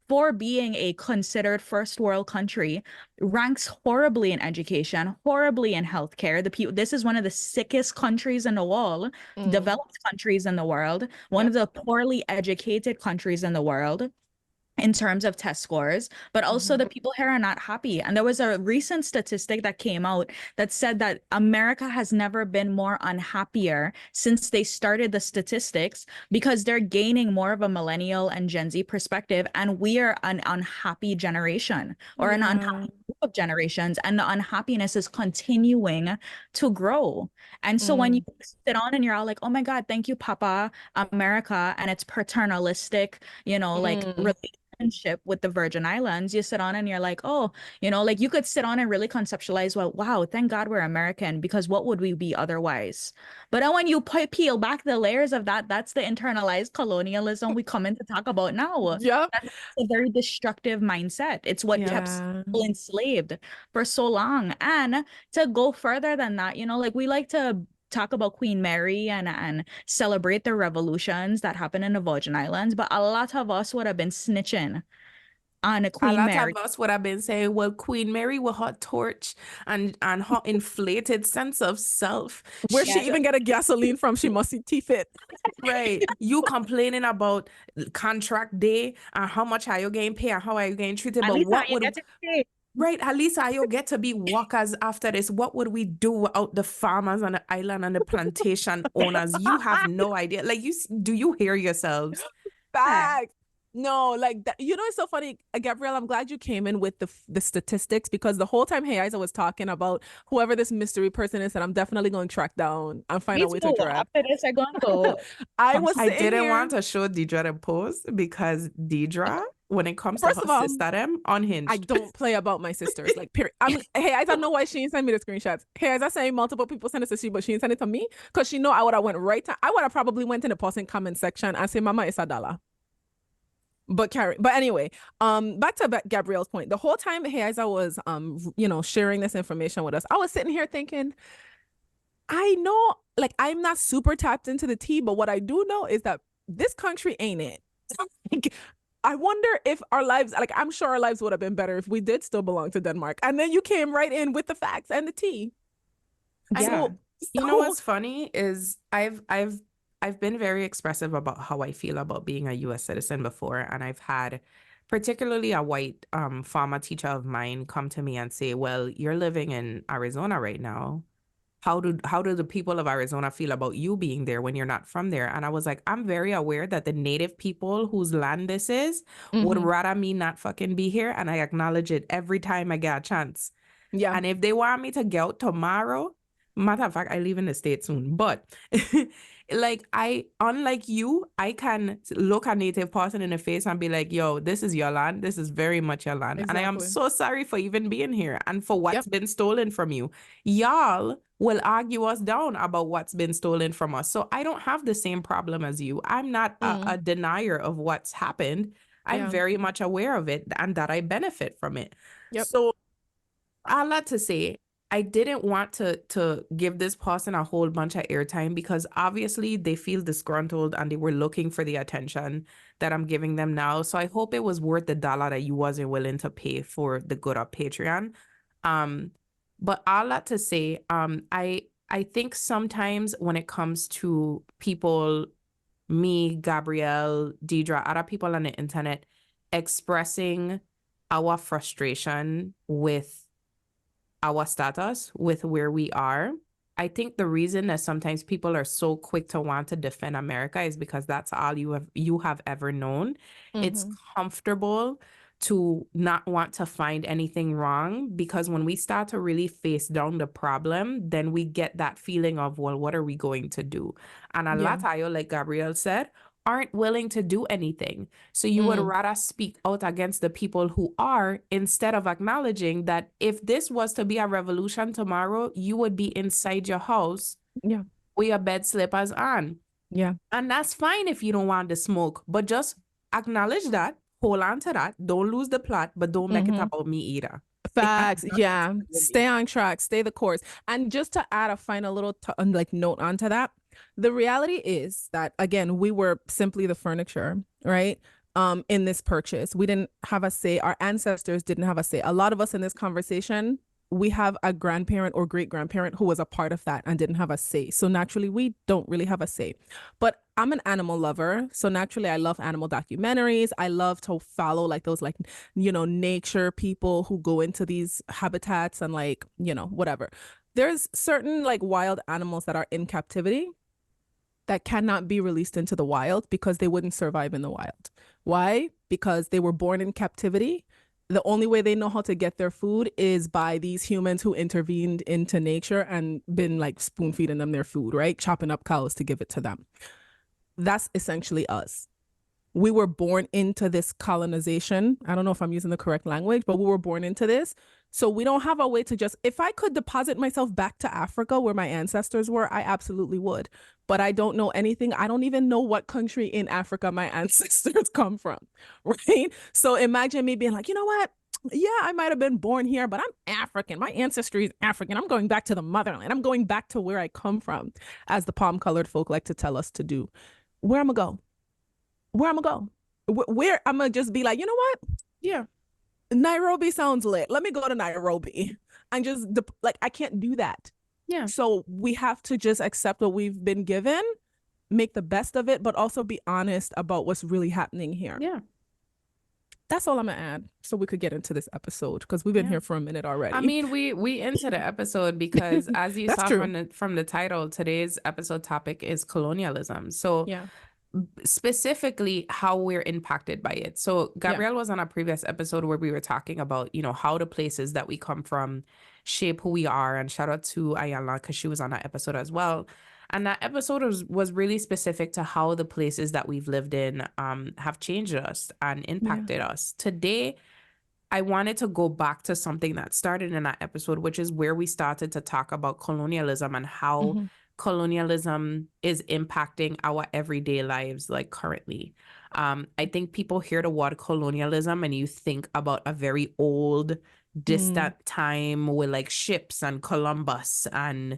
S3: for being a considered first world country, ranks horribly in education, horribly in healthcare. This is one of the sickest countries in the world, developed countries in the world, one of the poorly educated countries in the world in terms of test scores, but also the people here are not happy. And there was a recent statistic that came out that said that America has never been more unhappier since they started the statistics, because they're gaining more of a millennial and Gen Z perspective, and we are an unhappy generation, or an unhappy group of generations, and the unhappiness is continuing to grow. And so when you sit on and you're all like, oh my God, thank you, Papa America, and it's paternalistic, like relationship with the Virgin Islands, you sit on and you're like, oh, like you could sit on and really conceptualize, well, wow, thank God we're American, because what would we be otherwise? But then when you peel back the layers of that, that's the internalized colonialism we come in to talk about now.
S2: Yeah,
S3: that's a very destructive mindset. It's what kept people enslaved for so long. And to go further than that, like we like to talk about Queen Mary and celebrate the revolutions that happened in the Virgin Islands, but a lot of us would have been snitching on Queen Mary.
S1: A lot of us would have been saying, well, Queen Mary with her torch and her inflated sense of self.
S2: Where she even get a gasoline from? She must see T-Fit.
S1: Right. You complaining about contract day and how much are you getting paid and how are you getting treated?
S3: At
S1: but what would
S3: Right,
S1: at least I'll get to be workers after this. What would we do without the farmers on the island and the plantation owners? You have no idea. Like, do you hear yourselves?
S2: Back. No, like that. It's so funny, Gabrielle. I'm glad you came in with the statistics, because the whole time Hey Isa was talking about whoever this mystery person is, and I'm definitely going to track down and find a way to drag.
S3: After this, I'm going to go.
S1: I didn't want to show Deidre the post because Deidre, when it comes to her sister, them unhinged.
S2: I don't play about my sisters. Like, period. Hey, I don't know why she didn't send me the screenshots. Hey, as I say, multiple people send it to she, but she didn't send it to me because she know I would have went right to. I would have probably went in the posting comment section and say, "Mama, it's $1." But anyway, back to Gabrielle's point. The whole time Heiza was sharing this information with us, I was sitting here thinking, I know, like, I'm not super tapped into the tea, but what I do know is that this country ain't it. Like, I wonder if our lives, like, I'm sure our lives would have been better if we did still belong to Denmark. And then you came right in with the facts and the tea.
S1: Yeah. You know what's funny is I've been very expressive about how I feel about being a US citizen before, and I've had particularly a white former teacher of mine come to me and say, "Well, you're living in Arizona right now. How do the people of Arizona feel about you being there when you're not from there?" And I was like, I'm very aware that the native people whose land this is would rather me not fucking be here, and I acknowledge it every time I get a chance.
S2: Yeah.
S1: And if they want me to get out tomorrow, matter of fact, I leave in the state soon. But like, unlike you, I can look a native person in the face and be like, yo, this is your land. This is very much your land. And I am so sorry for even being here and for what's been stolen from you. Y'all will argue us down about what's been stolen from us. So I don't have the same problem as you. I'm not a denier of what's happened. I'm very much aware of it and that I benefit from it. So all that to say, I didn't want to give this person a whole bunch of airtime because obviously they feel disgruntled and they were looking for the attention that I'm giving them now. So I hope it was worth the dollar that you wasn't willing to pay for the good of Patreon. But all that to say, I think sometimes when it comes to people, me, Gabrielle, Deidre, other people on the internet expressing our frustration with our status, with where we are, I think the reason that sometimes people are so quick to want to defend America is because that's all you have ever known. It's comfortable to not want to find anything wrong, because when we start to really face down the problem, then we get that feeling of, well, what are we going to do? And a lot of you, like Gabrielle said, aren't willing to do anything. So you would rather speak out against the people who are, instead of acknowledging that if this was to be a revolution tomorrow, you would be inside your house with your bed slippers on. And that's fine if you don't want the smoke, but just acknowledge that, hold on to that, don't lose the plot, but don't make it about me either.
S2: Facts. Stay on track, stay the course. And just to add a final little note onto that, the reality is that, again, we were simply the furniture, right? In this purchase, we didn't have a say. Our ancestors didn't have a say. A lot of us in this conversation, we have a grandparent or great grandparent who was a part of that and didn't have a say. So naturally, we don't really have a say. But I'm an animal lover. So naturally, I love animal documentaries. I love to follow like those, like, nature people who go into these habitats and whatever. There's certain like wild animals that are in captivity that cannot be released into the wild because they wouldn't survive in the wild. Why? Because they were born in captivity. The only way they know how to get their food is by these humans who intervened into nature and been like spoon feeding them their food, right? Chopping up cows to give it to them. That's essentially us. We were born into this colonization. I don't know if I'm using the correct language, but we were born into this. So we don't have a way to just, if I could deposit myself back to Africa where my ancestors were, I absolutely would. But I don't know anything. I don't even know what country in Africa my ancestors come from, right? So imagine me being like, you know what? Yeah, I might have been born here, but I'm African. My ancestry is African. I'm going back to the motherland. I'm going back to where I come from, as the palm-colored folk like to tell us to do. Where I'm gonna go? Where I'm gonna go? Where I'm gonna just be like, you know what? Yeah, Nairobi sounds lit. Let me go to Nairobi. And just like, I can't do that. Yeah. So we have to just accept what we've been given, make the best of it, but also be honest about what's really happening here. Yeah. That's all I'm gonna add, so we could get into this episode, because we've been here for a minute already.
S1: I mean, we into the episode because as you saw from the title, today's episode topic is colonialism. So specifically how we're impacted by it. So Gabrielle was on a previous episode where we were talking about, how the places that we come from shape who we are. And shout out to Ayala, because she was on that episode as well. And that episode was really specific to how the places that we've lived in have changed us and impacted us. Today, I wanted to go back to something that started in that episode, which is where we started to talk about colonialism and how colonialism is impacting our everyday lives, like currently. I think people hear the word colonialism and you think about a very old, distant time with like ships and Columbus and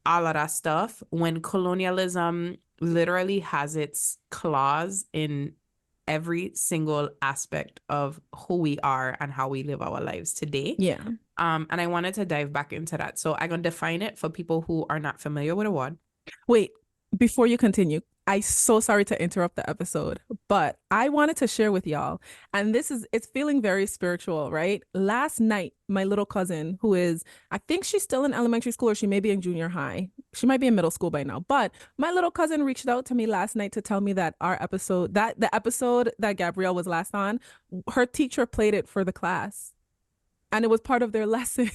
S1: all of that stuff, when colonialism literally has its claws in every single aspect of who we are and how we live our lives today.
S2: Yeah.
S1: And I wanted to dive back into that. So I'm going to define it for people who are not familiar with the word.
S2: Wait, before you continue, I'm so sorry to interrupt the episode, but I wanted to share with y'all, and it's feeling very spiritual, right? Last night, my little cousin, who is, I think she's still in elementary school or she may be in junior high. She might be in middle school by now, but my little cousin reached out to me last night to tell me that the episode that Gabrielle was last on, her teacher played it for the class and it was part of their lesson.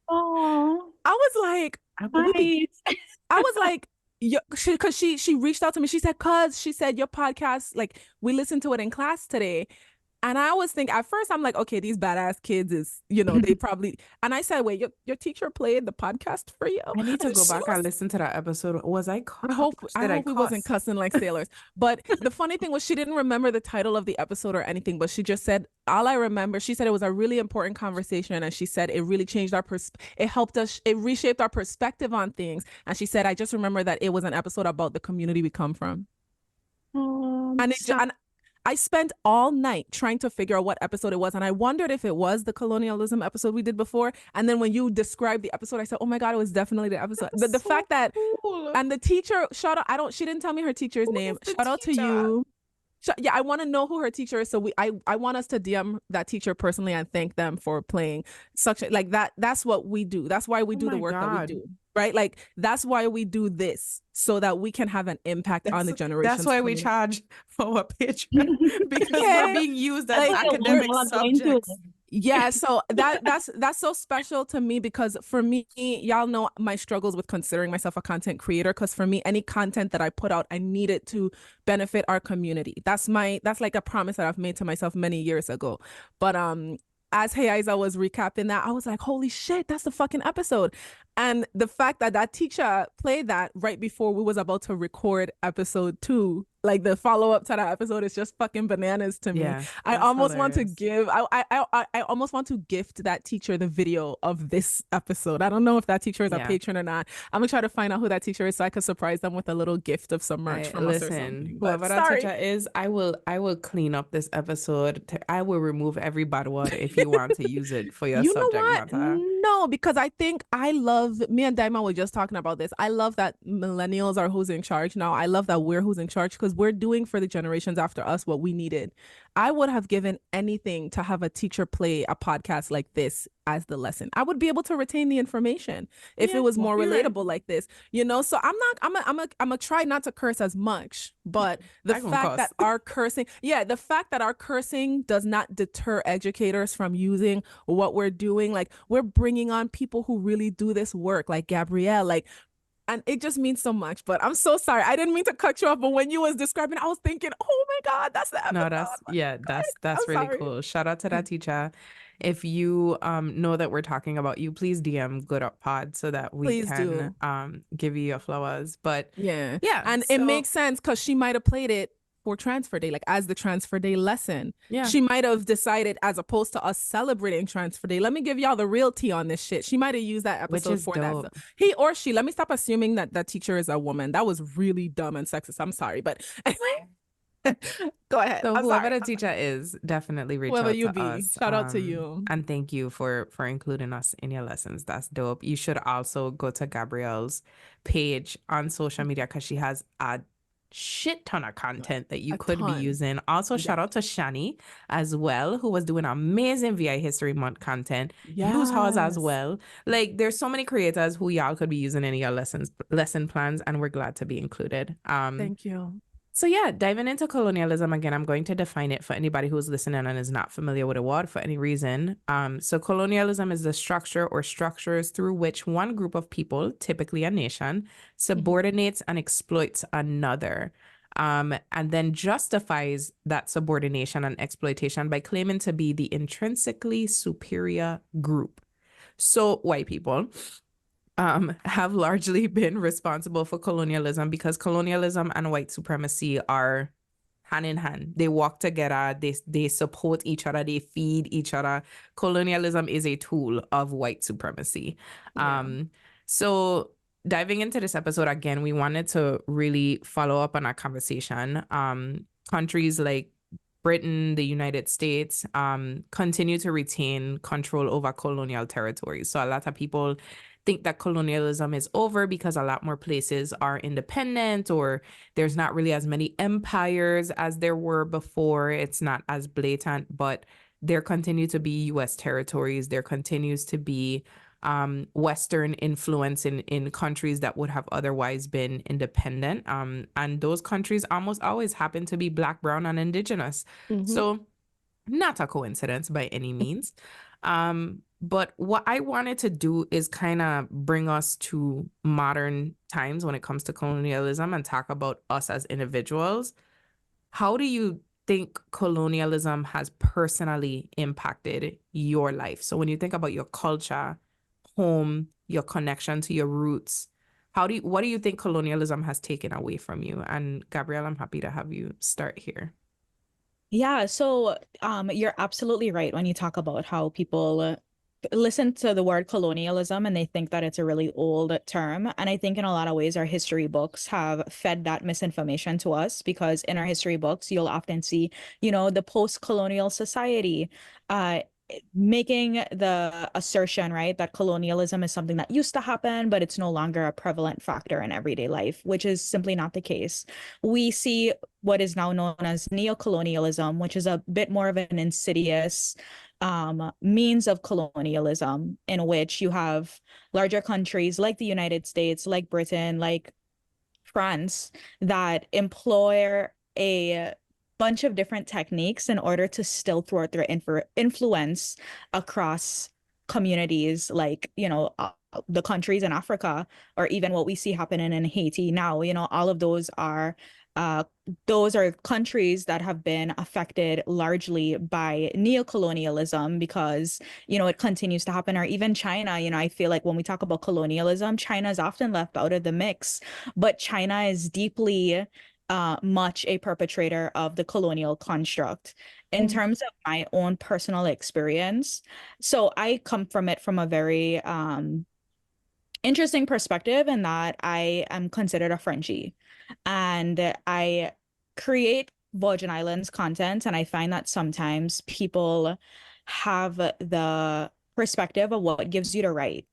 S3: Oh,
S2: I was like, wait.
S3: nice.
S2: I was like, because she reached out to me. She said, "Cuz," she said, "your podcast, like we listened to it in class today." And I was thinking at first, I'm like, okay, these badass kids is, they probably. And I said, wait, your teacher played the podcast for you?
S1: I need to
S2: And
S1: go
S2: she
S1: back
S2: was-
S1: and listen to that episode. Was I
S2: I hope
S1: Did
S2: we wasn't
S1: cuss?
S2: cussing like sailors. But the funny thing was she didn't remember the title of the episode or anything, but she just said, all I remember, she said it was a really important conversation. And she said it really changed it helped us, it reshaped our perspective on things. And she said, I just remember that it was an episode about the community we come from. And I spent all night trying to figure out what episode it was. And I wondered if it was the colonialism episode we did before. And then when you described the episode, I said, oh my God, it was definitely the episode. The fact that,
S1: cool.
S2: and the teacher, shout out, she didn't tell me her teacher's name. Shout out to you. Yeah, I want to know who her teacher is. So I want us to DM that teacher personally and thank them for playing such like that. That's what we do. That's why we do the work that we do. Right? Like that's why we do this, so that we can have an impact on the generation.
S1: That's why we charge for our Patreon, because we're being used as
S2: Like,
S1: academic subjects.
S2: Yeah, so that's so special to me, because for me, y'all know my struggles with considering myself a content creator, because for me, any content that I put out, I need it to benefit our community. That's like a promise that I've made to myself many years ago. But as Heiza was recapping that, I was like, holy shit, that's the fucking episode. And the fact that that teacher played that right before we was about to record episode 2, like the follow-up to that episode, is just fucking bananas to me.
S1: Yeah,
S2: I almost want to give, I almost want to gift that teacher the video of this episode. I don't know if that teacher is a patron or not. I'm gonna try to find out who that teacher is so I could surprise them with a little gift of some merch from us or something.
S1: Whoever that teacher is, I will clean up this episode. I will remove every bad word if you want to use it for your subject matter.
S2: No, because I think me and Daima were just talking about this. I love that millennials are who's in charge now. I love that we're who's in charge, because we're doing for the generations after us what we needed. I would have given anything to have a teacher play a podcast like this as the lesson. I would be able to retain the information if it was more relatable like this, so I'm gonna try not to curse as much, but the fact that our cursing does not deter educators from using what we're doing. Like, we're bringing on people who really do this work, like Gabrielle, and it just means so much. But I'm so sorry, I didn't mean to cut you off, but when you was describing, I was thinking, oh my God, that's the episode.
S1: No, that's really cool. Shout out to that teacher. If you know that we're talking about you, please DM Good Up Pod so that we can give you your flowers. But yeah,
S2: and it makes sense, because she might have played it for transfer day, like as the transfer day lesson. Yeah, she might have decided, as opposed to us celebrating transfer day, let me give y'all the real tea on this shit. She might have used that episode for that. So he or she, let me stop assuming that that teacher is a woman. That was really dumb and sexist. I'm sorry, but anyway. Go ahead.
S1: So whoever the teacher is, definitely reach out to us.
S2: Shout out to you.
S1: And thank you for including us in your lessons. That's dope. You should also go to Gabrielle's page on social media, because she has a shit ton of content that you could be using. Also, shout out to Shani as well, who was doing amazing VI History Month content. Use hers as well. Like, there's so many creators who y'all could be using in your lesson plans, and we're glad to be included.
S2: Thank you.
S1: So yeah, diving into colonialism again, I'm going to define it for anybody who's listening and is not familiar with the word for any reason. So colonialism is the structure or structures through which one group of people, typically a nation, subordinates and exploits another, and then justifies that subordination and exploitation by claiming to be the intrinsically superior group. So white people have largely been responsible for colonialism, because colonialism and white supremacy are hand in hand. They work together. They support each other. They feed each other. Colonialism is a tool of white supremacy.
S2: Yeah.
S1: So diving into this episode again, we wanted to really follow up on our conversation. Countries like Britain, the United States, continue to retain control over colonial territories. So a lot of people think that colonialism is over because a lot more places are independent, or there's not really as many empires as there were before. It's not as blatant, but there continue to be U.S. territories. There continues to be Western influence in countries that would have otherwise been independent. And those countries almost always happen to be Black, brown, and indigenous. So not a coincidence by any means. But what I wanted to do is kind of bring us to modern times when it comes to colonialism and talk about us as individuals. How do you think colonialism has personally impacted your life? So when you think about your culture, home, your connection to your roots, what do you think colonialism has taken away from you? And Gabrielle, I'm happy to have you start here.
S3: Yeah, so you're absolutely right when you talk about how people listen to the word colonialism and they think that it's a really old term. And I think in a lot of ways, our history books have fed that misinformation to us, because in our history books, you'll often see, the post-colonial society, making the assertion, right, that colonialism is something that used to happen, but it's no longer a prevalent factor in everyday life, which is simply not the case. We see what is now known as neocolonialism, which is a bit more of an insidious means of colonialism, in which you have larger countries like the United States, like Britain, like France, that employ a bunch of different techniques in order to still thwart their influence across communities, like, the countries in Africa, or even what we see happening in Haiti now. All of those are countries that have been affected largely by neocolonialism, because, it continues to happen. Or even China, I feel like when we talk about colonialism, China is often left out of the mix, but China is deeply much a perpetrator of the colonial construct. In terms of my own personal experience, so I come from it from a very interesting perspective, in that I am considered a Frenchie, and I create Virgin Islands content, and I find that sometimes people have the perspective of what gives you the right,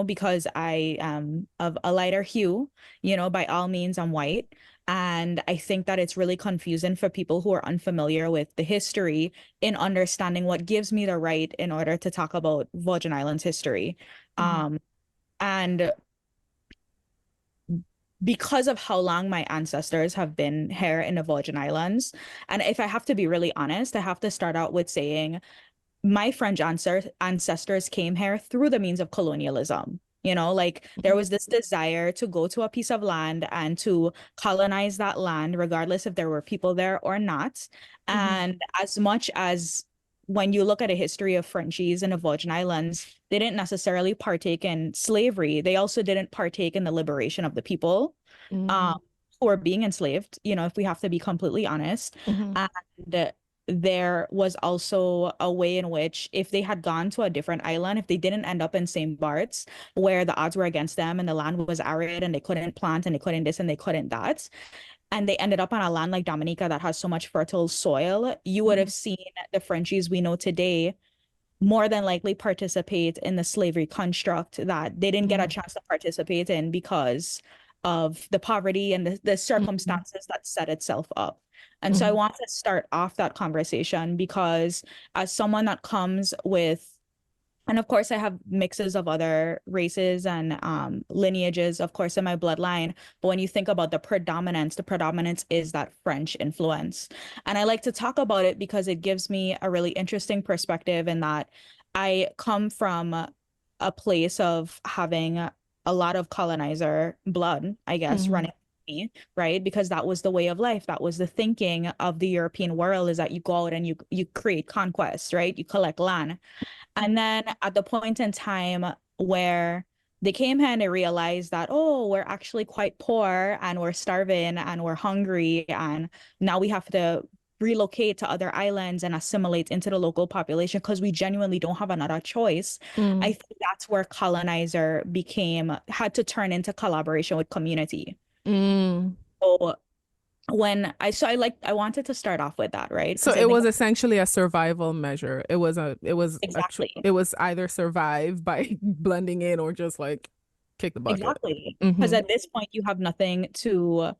S3: because I am of a lighter hue, by all means, I'm white. And I think that it's really confusing for people who are unfamiliar with the history in understanding what gives me the right in order to talk about Virgin Islands history. And because of how long my ancestors have been here in the Virgin Islands, and if I have to be really honest, I have to start out with saying my French ancestors came here through the means of colonialism. Like, there was this desire to go to a piece of land and to colonize that land, regardless if there were people there or not. And as much as, when you look at a history of Frenchies in the Virgin Islands, they didn't necessarily partake in slavery. They also didn't partake in the liberation of the people who are being enslaved, if we have to be completely honest. And there was also a way in which, if they had gone to a different island, if they didn't end up in St. Bart's, where the odds were against them and the land was arid and they couldn't plant and they couldn't this and they couldn't that, and they ended up on a land like Dominica that has so much fertile soil, you would have seen the Frenchies we know today more than likely participate in the slavery construct that they didn't get a chance to participate in because of the poverty and the circumstances that set itself up. And so I want to start off that conversation because, as someone that comes with, and of course I have mixes of other races and lineages, of course, in my bloodline, but when you think about the predominance is that French influence. And I like to talk about it because it gives me a really interesting perspective, in that I come from a place of having a lot of colonizer blood, I guess, running me, right? Because that was the way of life. That was the thinking of the European world, is that you go out and you create conquests, right? You collect land. And then at the point in time where they came here and they realized that, oh, we're actually quite poor and we're starving and we're hungry, and now we have to relocate to other islands and assimilate into the local population because we genuinely don't have another choice. I think that's where colonizer had to turn into collaboration with community. So I wanted to start off with that, right?
S2: So it was essentially a survival measure. It was
S3: exactly.
S2: It was either survive by blending in or just like kick the bucket.
S3: Exactly. Because at this point you have nothing to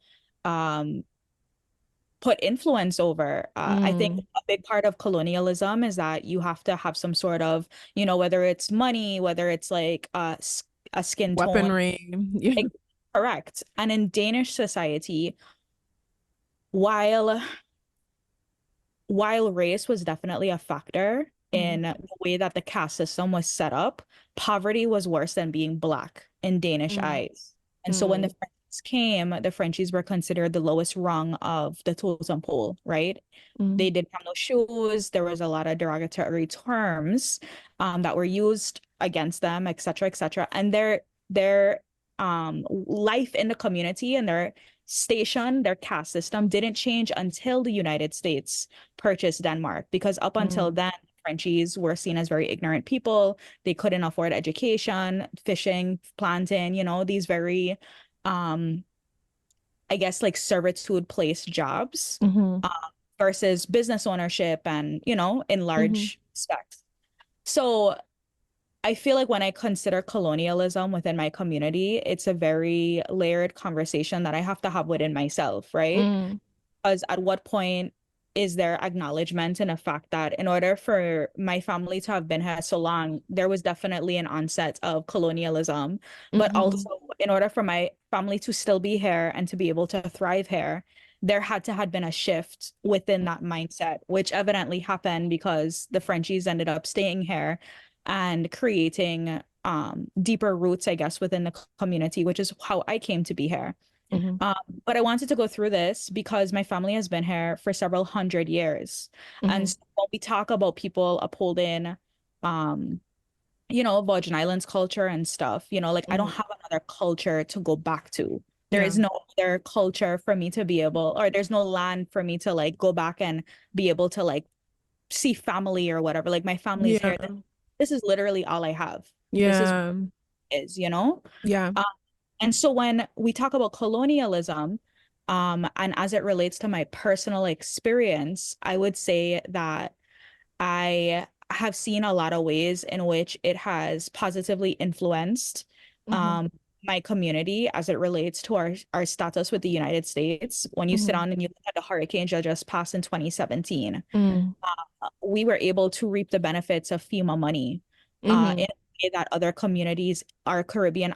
S3: put influence over. I think a big part of colonialism is that you have to have some sort of, whether it's money, whether it's like a skin tone.
S2: Weaponry. Yeah.
S3: Correct. And in Danish society, while race was definitely a factor in the way that the caste system was set up, poverty was worse than being Black in Danish eyes. And so when the Frenchies came, the Frenchies were considered the lowest rung of the totem pole, right? They didn't have no shoes. There was a lot of derogatory terms that were used against them, et cetera, et cetera. And their life in the community and their station, their caste system didn't change until the United States purchased Denmark, because up until then, Frenchies were seen as very ignorant people. They couldn't afford education, fishing, planting, these very, I guess, like servitude place jobs versus business ownership and, in large respects. So I feel like when I consider colonialism within my community, it's a very layered conversation that I have to have within myself, right? Because at what point is there acknowledgement in the fact that in order for my family to have been here so long, there was definitely an onset of colonialism, but also in order for my family to still be here and to be able to thrive here, there had to have been a shift within that mindset, which evidently happened because the Frenchies ended up staying here and creating deeper roots, I guess, within the community, which is how I came to be here. But I wanted to go through this because my family has been here for several hundred years. And so when we talk about people upholding, Virgin Islands culture and stuff, like I don't have another culture to go back to. There is no other culture for me to be able, or there's no land for me to like go back and be able to like see family or whatever. Like my family's here. This is literally all I have. This is and so when we talk about colonialism, and as it relates to my personal experience, I would say that I have seen a lot of ways in which it has positively influenced my community as it relates to our status with the United States. When you sit down and you look at the hurricanes that just passed in 2017, we were able to reap the benefits of FEMA money in a way that other communities, our Caribbean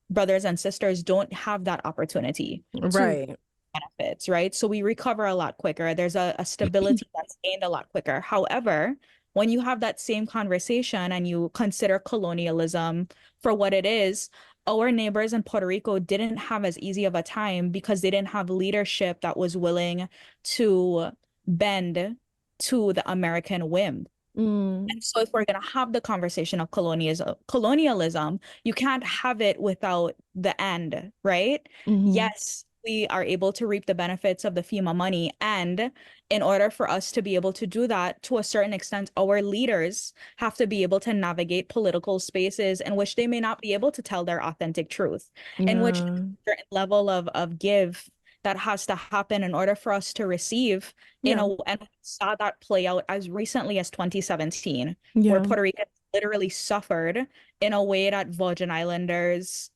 S3: brothers and sisters, don't have that opportunity to benefits, right? So we recover a lot quicker. There's a stability that's gained a lot quicker. However, when you have that same conversation and you consider colonialism for what it is, our neighbors in Puerto Rico didn't have as easy of a time because they didn't have leadership that was willing to bend to the American whim. And so if we're going to have the conversation of colonialism, you can't have it without the end, right? Yes, we are able to reap the benefits of the FEMA money. And in order for us to be able to do that, to a certain extent, our leaders have to be able to navigate political spaces in which they may not be able to tell their authentic truth, in which a certain level of give that has to happen in order for us to receive, and we saw that play out as recently as 2017, where Puerto Rico literally suffered in a way that Virgin Islanders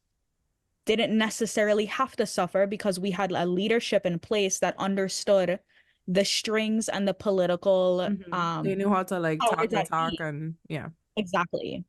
S3: didn't necessarily have to suffer because we had a leadership in place that understood the strings and the political
S1: they knew how to like talk the talk and
S3: exactly.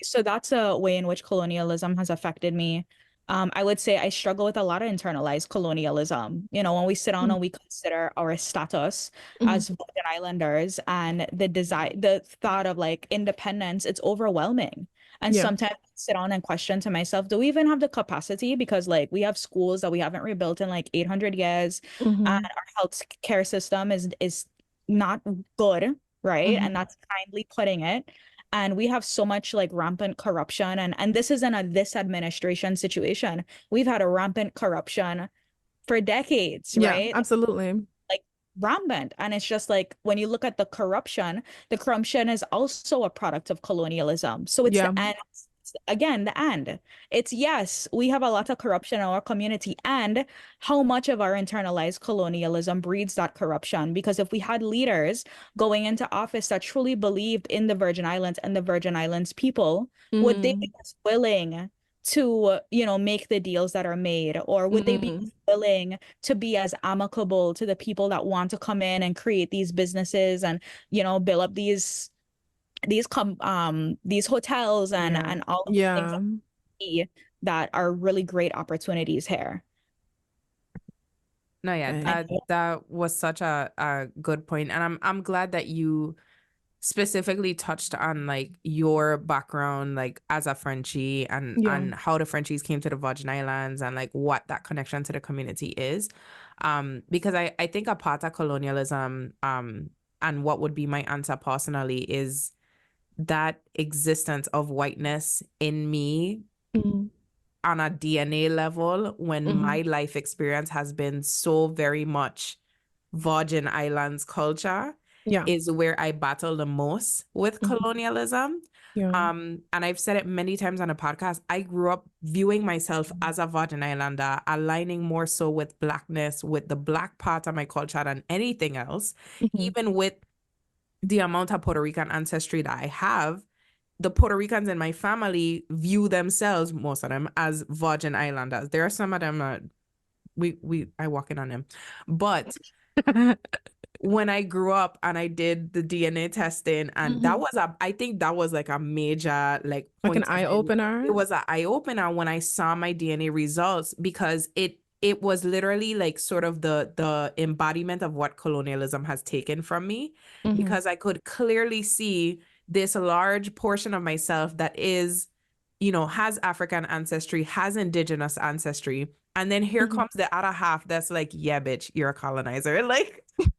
S3: So that's a way in which colonialism has affected me. I would say I struggle with a lot of internalized colonialism. When we sit down and we consider our status as Virgin Islanders and the thought of like independence, it's overwhelming. And sometimes I sit down and question to myself, do we even have the capacity? Because like we have schools that we haven't rebuilt in like 800 years, and our health care system is not good, right? And that's kindly putting it. and we have so much like rampant corruption, and this isn't a this administration situation. We've had a rampant corruption for decades,
S2: Yeah,
S3: right?
S2: absolutely.
S3: Like rampant. And it's just like when you look at the corruption is also a product of colonialism. So it's
S2: Yeah.
S3: the end. Again, the end. It's yes, we have a lot of corruption in our community, and how much of our internalized colonialism breeds that corruption. Because if we had leaders going into office that truly believed in the Virgin Islands and the Virgin Islands people, would they be as willing to, make the deals that are made? Or would they be willing to be as amicable to the people that want to come in and create these businesses and, build up these hotels and all of the things
S2: Yeah.
S3: that are really great opportunities here?
S1: No, yeah,
S2: Right.
S1: that was such a good point. And I'm glad that you specifically touched on like your background like as a Frenchie and
S2: Yeah.
S1: how the Frenchies came to the Virgin Islands and like what that connection to the community is. Because I think a part of colonialism and what would be my answer personally is that existence of whiteness in me on a DNA level when my life experience has been so very much Virgin Islands culture
S2: Yeah.
S1: is where I battle the most with colonialism.
S2: Yeah.
S1: And I've said it many times on the podcast. I grew up viewing myself as a Virgin Islander, aligning more so with Blackness, with the Black part of my culture than anything else, even with the amount of Puerto Rican ancestry that I have. The Puerto Ricans in my family view themselves, most of them, as Virgin Islanders. There are some of them I walk in on them. But when I grew up and I did the DNA testing, and I think that was like a major like
S2: Like an
S1: point
S2: eye opener.
S1: It was an eye opener when I saw my DNA results, because it was literally like sort of the embodiment of what colonialism has taken from me, because I could clearly see this large portion of myself that is, has African ancestry, has indigenous ancestry. And then here comes the other half that's like, yeah, bitch, you're a colonizer. Like, what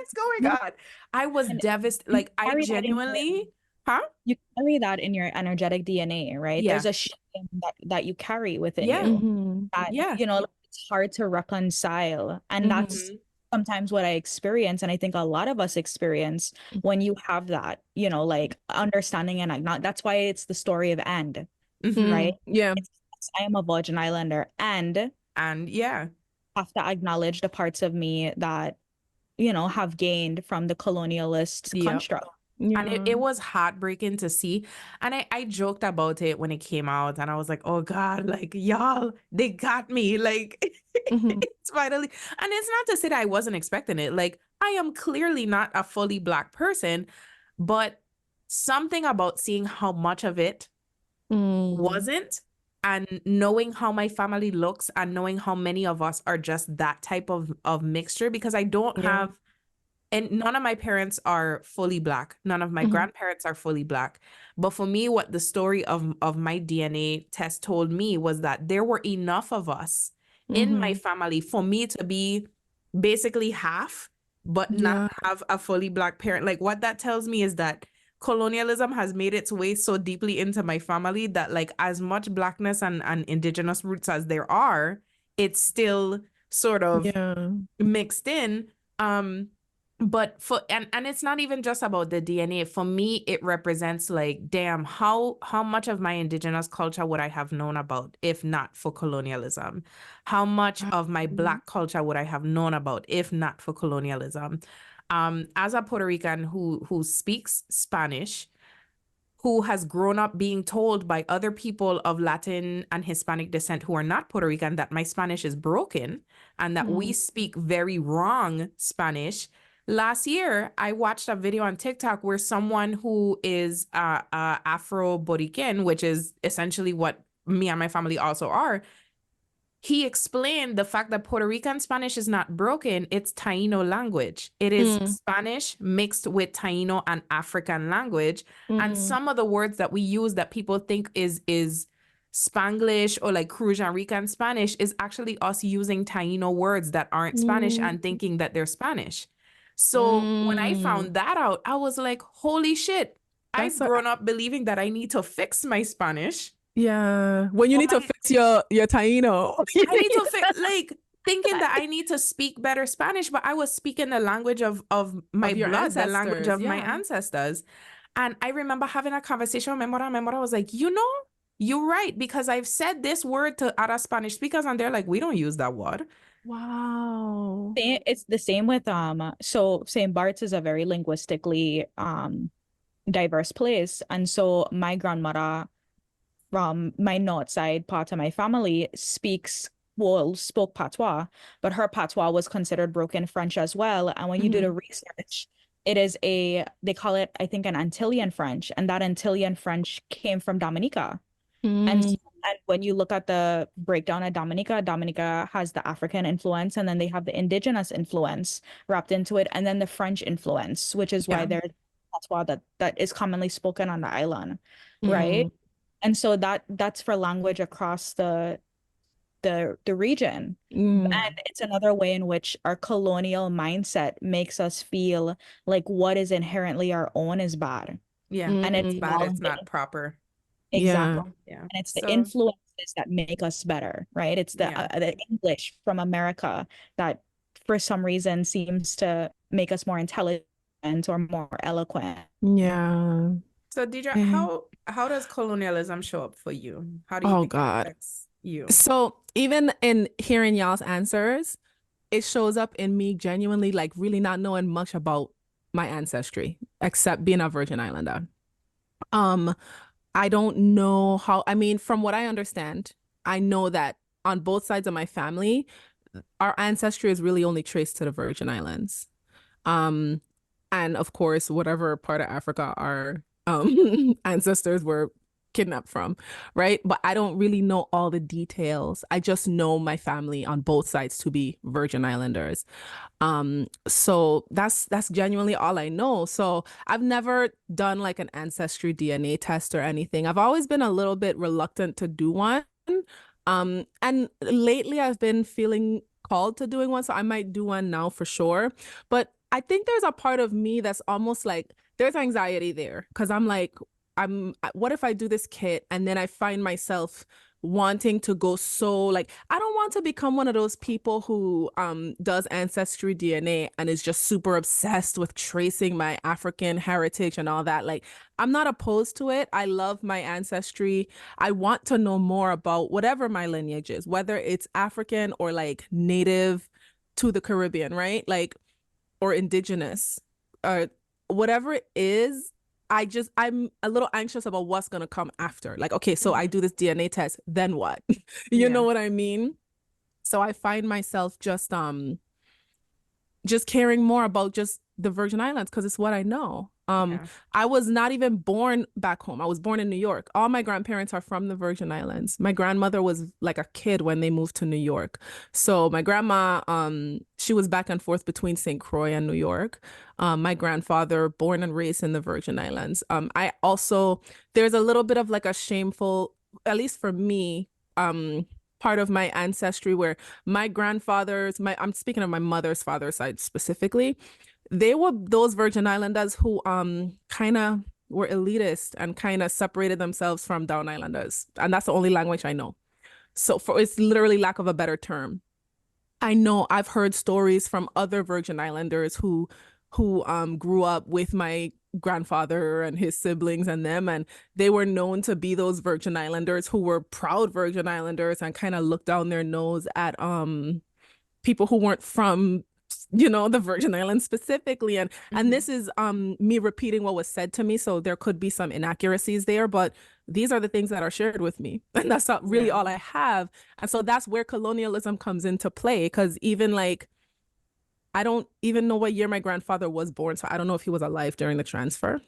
S1: is going on? I was devastated. Like, I genuinely,
S3: you carry that in your energetic DNA, right?
S1: Yeah.
S3: There's a shame that you carry within
S1: Yeah.
S3: you that,
S1: Yeah.
S3: it's hard to reconcile. And that's sometimes what I experience. And I think a lot of us experience when you have that, like understanding and not. That's why it's the story of and, right?
S2: Yeah.
S3: I am a Virgin Islander and
S1: yeah,
S3: have to acknowledge the parts of me that, have gained from the colonialist construct.
S1: And it was heartbreaking to see. And I joked about it when it came out, and I was like, oh God, like, y'all, they got me. Like, it's finally, and it's not to say that I wasn't expecting it. Like, I am clearly not a fully Black person, but something about seeing how much of it wasn't, and knowing how my family looks, and knowing how many of us are just that type of mixture, because I don't have, and none of my parents are fully Black. None of my grandparents are fully Black. But for me, what the story of my DNA test told me was that there were enough of us in my family for me to be basically half, but not have a fully Black parent. Like, what that tells me is that colonialism has made its way so deeply into my family that, like, as much Blackness and indigenous roots as there are, it's still sort of mixed in. But and it's not even just about the DNA. For me, it represents like, damn, how much of my indigenous culture would I have known about if not for colonialism? How much of my Black culture would I have known about if not for colonialism? As a Puerto Rican who speaks Spanish, who has grown up being told by other people of Latin and Hispanic descent who are not Puerto Rican that my Spanish is broken and that we speak very wrong Spanish. Last year, I watched a video on TikTok where someone who is Afro-Borican, which is essentially what me and my family also are, he explained the fact that Puerto Rican Spanish is not broken. It's Taino language. It is Spanish mixed with Taino and African language. And some of the words that we use that people think is Spanglish or like Crucian Rican Spanish is actually us using Taino words that aren't Spanish and thinking that they're Spanish. So when I found that out, I was like, holy shit, I've
S2: That's a,
S1: grown up believing that I need to fix my Spanish.
S2: yeah. When you
S1: But
S2: need to fix your Taino.
S1: I need to fix, like, thinking that I need to speak better Spanish, but I was speaking the language of my
S2: Of your
S1: blood, the language
S2: ancestors,
S1: of my
S2: yeah.
S1: ancestors. And I remember having a conversation with my mother, and my mother was like, you know, you're right, because I've said this word to other Spanish speakers, and they're like, we don't use that word.
S2: Wow.
S3: It's the same with so St. Bart's is a very linguistically diverse place. And so my grandmother from my north side part of my family spoke patois, but her patois was considered broken French as well. And when you do the research, it is they call it, I think, an Antillean French, and that Antillean French came from Dominica. And when you look at the breakdown of Dominica, Dominica has the African influence, and then they have the indigenous influence wrapped into it, and then the French influence, which is why there's patois that is commonly spoken on the island, right? And so that's for language across the region. And it's another way in which our colonial mindset makes us feel like what is inherently our own is bad.
S1: Yeah.
S3: And it's
S1: bad, it's not proper.
S3: Exactly.
S1: Yeah.
S3: And it's the influences that make us better, right? It's the English from America that for some reason seems to make us more intelligent or more eloquent.
S2: Yeah.
S1: So Deidre, how does colonialism show up for you? How do you think it affects you?
S2: So even in hearing y'all's answers, it shows up in me genuinely like really not knowing much about my ancestry, except being a Virgin Islander. I don't know how, I mean, from what I understand, I know that on both sides of my family, our ancestry is really only traced to the Virgin Islands. And of course, whatever part of Africa our ancestors were kidnapped from, right? But I don't really know all the details. I just know my family on both sides to be Virgin Islanders. So that's genuinely all I know. So I've never done like an ancestry DNA test or anything. I've always been a little bit reluctant to do one. And lately I've been feeling called to doing one, so I might do one now for sure. But I think there's a part of me that's almost like there's anxiety there, because I'm like, what if I do this kit and then I find myself wanting to go so like, I don't want to become one of those people who does ancestry DNA and is just super obsessed with tracing my African heritage and all that. Like, I'm not opposed to it. I love my ancestry. I want to know more about whatever my lineage is, whether it's African or like native to the Caribbean, right? Like, or indigenous, or whatever it is. I'm a little anxious about what's going to come after. Like, okay, so I do this DNA test, then what? You know what I mean? So I find myself just caring more about just the Virgin Islands because it's what I know. I was not even born back home. I was born in New York. All my grandparents are from the Virgin Islands. My grandmother was like a kid when they moved to New York. So my grandma, she was back and forth between St. Croix and New York. My grandfather, born and raised in the Virgin Islands. I also, there's a little bit of like a shameful, at least for me, part of my ancestry where my grandfathers, I'm speaking of my mother's father's side specifically, they were those Virgin Islanders who kind of were elitist and kind of separated themselves from Down Islanders. And that's the only language I know. So it's literally lack of a better term. I know I've heard stories from other Virgin Islanders who grew up with my grandfather and his siblings and them, and they were known to be those Virgin Islanders who were proud Virgin Islanders and kind of looked down their nose at people who weren't from the Virgin Islands specifically. And this is me repeating what was said to me, so there could be some inaccuracies there, but these are the things that are shared with me, and that's not really all I have. And so that's where colonialism comes into play, because even like I don't even know what year my grandfather was born, so I don't know if he was alive during the transfer.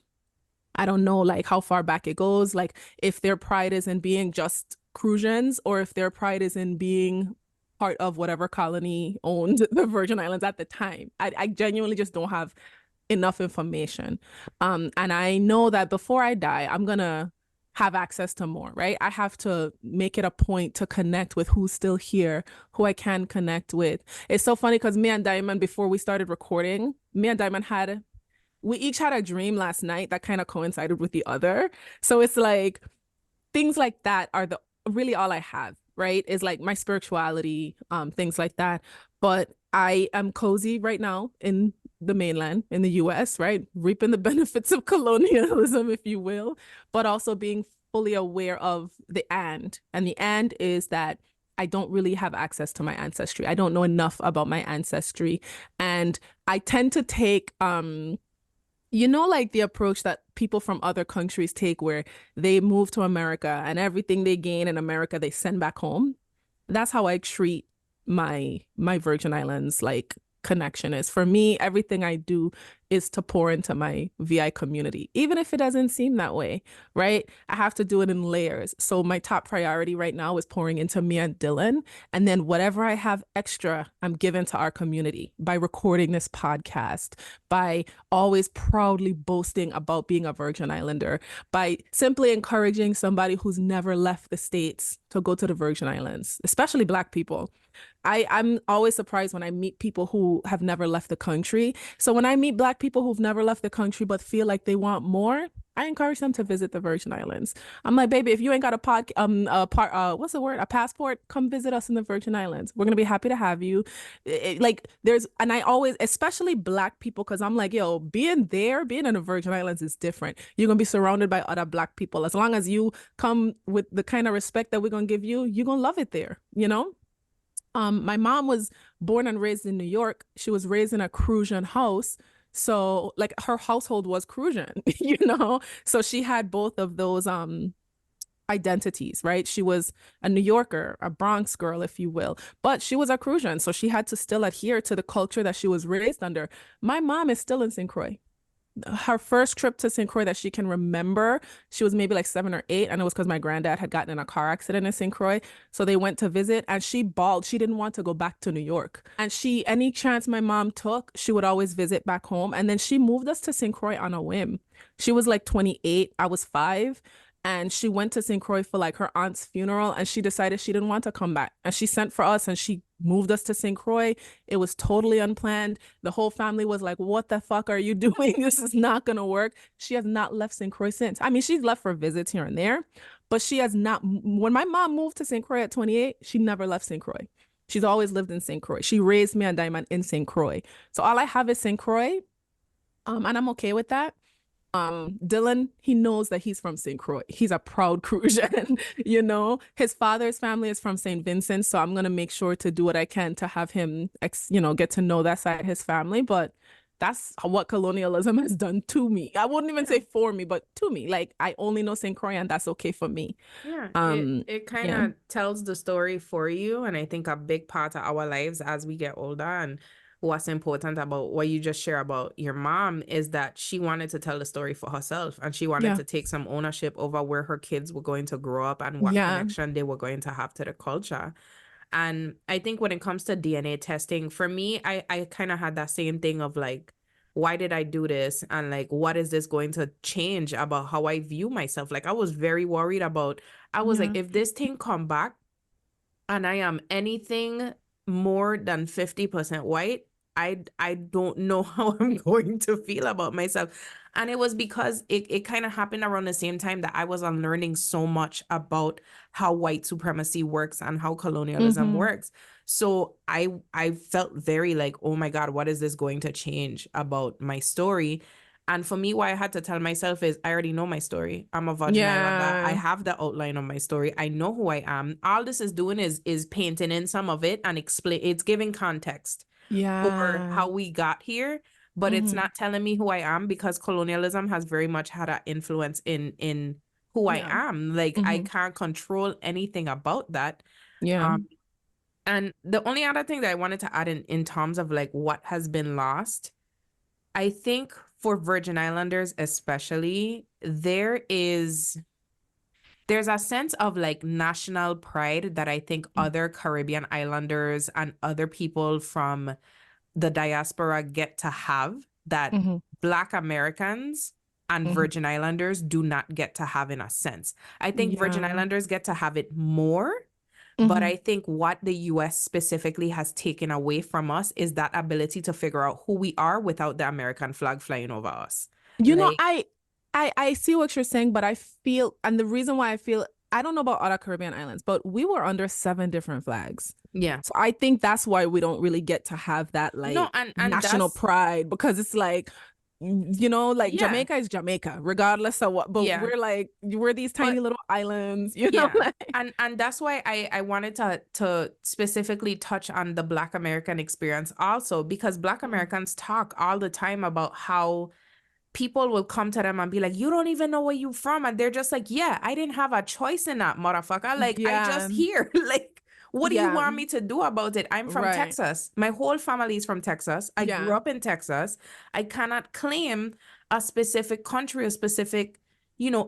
S2: I don't know like how far back it goes, like if their pride is in being just Crucians or if their pride is in being part of whatever colony owned the Virgin Islands at the time. I genuinely just don't have enough information. And I know that before I die, I'm gonna have access to more, right? I have to make it a point to connect with who's still here, who I can connect with. It's so funny because me and Diamond, before we started recording, me and Diamond we each had a dream last night that kind of coincided with the other. So it's like things like that are the really all I have, right? Is like my spirituality, things like that. But I am cozy right now in the mainland, in the US, right? Reaping the benefits of colonialism, if you will, but also being fully aware of the and. And the and is that I don't really have access to my ancestry. I don't know enough about my ancestry. And I tend to take like the approach that people from other countries take where they move to America and everything they gain in America, they send back home. That's how I treat my Virgin Islands like connection is. For me, everything I do is to pour into my VI community, even if it doesn't seem that way, right? I have to do it in layers. So my top priority right now is pouring into me and Dylan. And then whatever I have extra, I'm giving to our community by recording this podcast, by always proudly boasting about being a Virgin Islander, by simply encouraging somebody who's never left the States to go to the Virgin Islands, especially Black people. I'm always surprised when I meet people who have never left the country. So when I meet Black people who've never left the country but feel like they want more, I encourage them to visit the Virgin Islands. I'm like, baby, if you ain't got what's the word? A passport, come visit us in the Virgin Islands. We're gonna be happy to have you. And I always, especially Black people, because I'm like, yo, being in the Virgin Islands is different. You're gonna be surrounded by other Black people. As long as you come with the kind of respect that we're gonna give you, you're gonna love it there, you know? My mom was born and raised in New York. She was raised in a Crucian house. So like her household was Crucian, So she had both of those identities, right? She was a New Yorker, a Bronx girl, if you will, but she was a Crucian. So she had to still adhere to the culture that she was raised under. My mom is still in St. Croix. Her first trip to St. Croix that she can remember, she was maybe like 7 or 8, and it was because my granddad had gotten in a car accident in St. Croix. So they went to visit, and she bawled. She didn't want to go back to New York. And any chance my mom took, she would always visit back home. And then she moved us to St. Croix on a whim. She was like 28. I was 5. And she went to St. Croix for like her aunt's funeral, and she decided she didn't want to come back. And she sent for us, and she moved us to St. Croix. It was totally unplanned. The whole family was like, what the fuck are you doing? This is not going to work. She has not left St. Croix since. I mean, she's left for visits here and there, but she has not. When my mom moved to St. Croix at 28, she never left St. Croix. She's always lived in St. Croix. She raised me and Diamond in St. Croix. So all I have is St. Croix, and I'm okay with that. Dylan, he knows that he's from St. Croix. He's a proud Crucian, His father's family is from St. Vincent, so I'm gonna make sure to do what I can to have him, get to know that side of his family. But that's what colonialism has done to me. I wouldn't even say for me, but to me. Like, I only know St. Croix, and that's okay for me.
S1: Yeah, it kind of tells the story for you, and I think a big part of our lives as we get older, and what's important about what you just share about your mom is that she wanted to tell the story for herself, and she wanted to take some ownership over where her kids were going to grow up and what connection they were going to have to the culture. And I think when it comes to DNA testing, for me, I kind of had that same thing of like, why did I do this? And like, what is this going to change about how I view myself? Like, I was very worried about, I was like, if this thing come back and I am anything more than 50% white, I don't know how I'm going to feel about myself. And it was because it kind of happened around the same time that I was unlearning so much about how white supremacy works and how colonialism works. So I felt very like, oh my God, what is this going to change about my story? And for me, what I had to tell myself is, I already know my story. I'm a Virgin Islander. I have the outline of my story. I know who I am. All this is doing is painting in some of it and it's giving context for how we got here, but it's not telling me who I am, because colonialism has very much had an influence in who I am. Like, I can't control anything about that. And the only other thing that I wanted to add in terms of like what has been lost, I think for Virgin Islanders especially, there's a sense of like national pride that I think other Caribbean islanders and other people from the diaspora get to have, that Black Americans and Virgin Islanders do not get to have, in a sense. I think Virgin Islanders get to have it more, But I think what the US specifically has taken away from us is that ability to figure out who we are without the American flag flying over us.
S2: You know,
S1: Like,
S2: I see what you're saying, but I feel, and the reason why I feel, I don't know about other Caribbean islands, but we were under 7 different flags.
S1: yeah.
S2: So I think that's why we don't really get to have that like
S1: No, and
S2: national
S1: that's
S2: pride, because it's like, you know, like
S1: yeah.
S2: Jamaica is Jamaica, regardless of what, but
S1: Yeah.
S2: we're like, we're these tiny
S1: But
S2: little islands, you know,
S1: yeah.
S2: like.
S1: And that's why I wanted to specifically touch on the Black American experience also, because Black Americans talk all the time about how people will come to them and be like, you don't even know where you from. And they're just like, yeah, I didn't have a choice in that, motherfucker. Like, I
S2: Yeah,
S1: just here. Like, what do you
S2: yeah,
S1: want me to do about it? I'm from
S2: right.
S1: Texas. My whole family is from Texas. I grew
S2: Yeah,
S1: up in Texas. I cannot claim a specific country, a specific,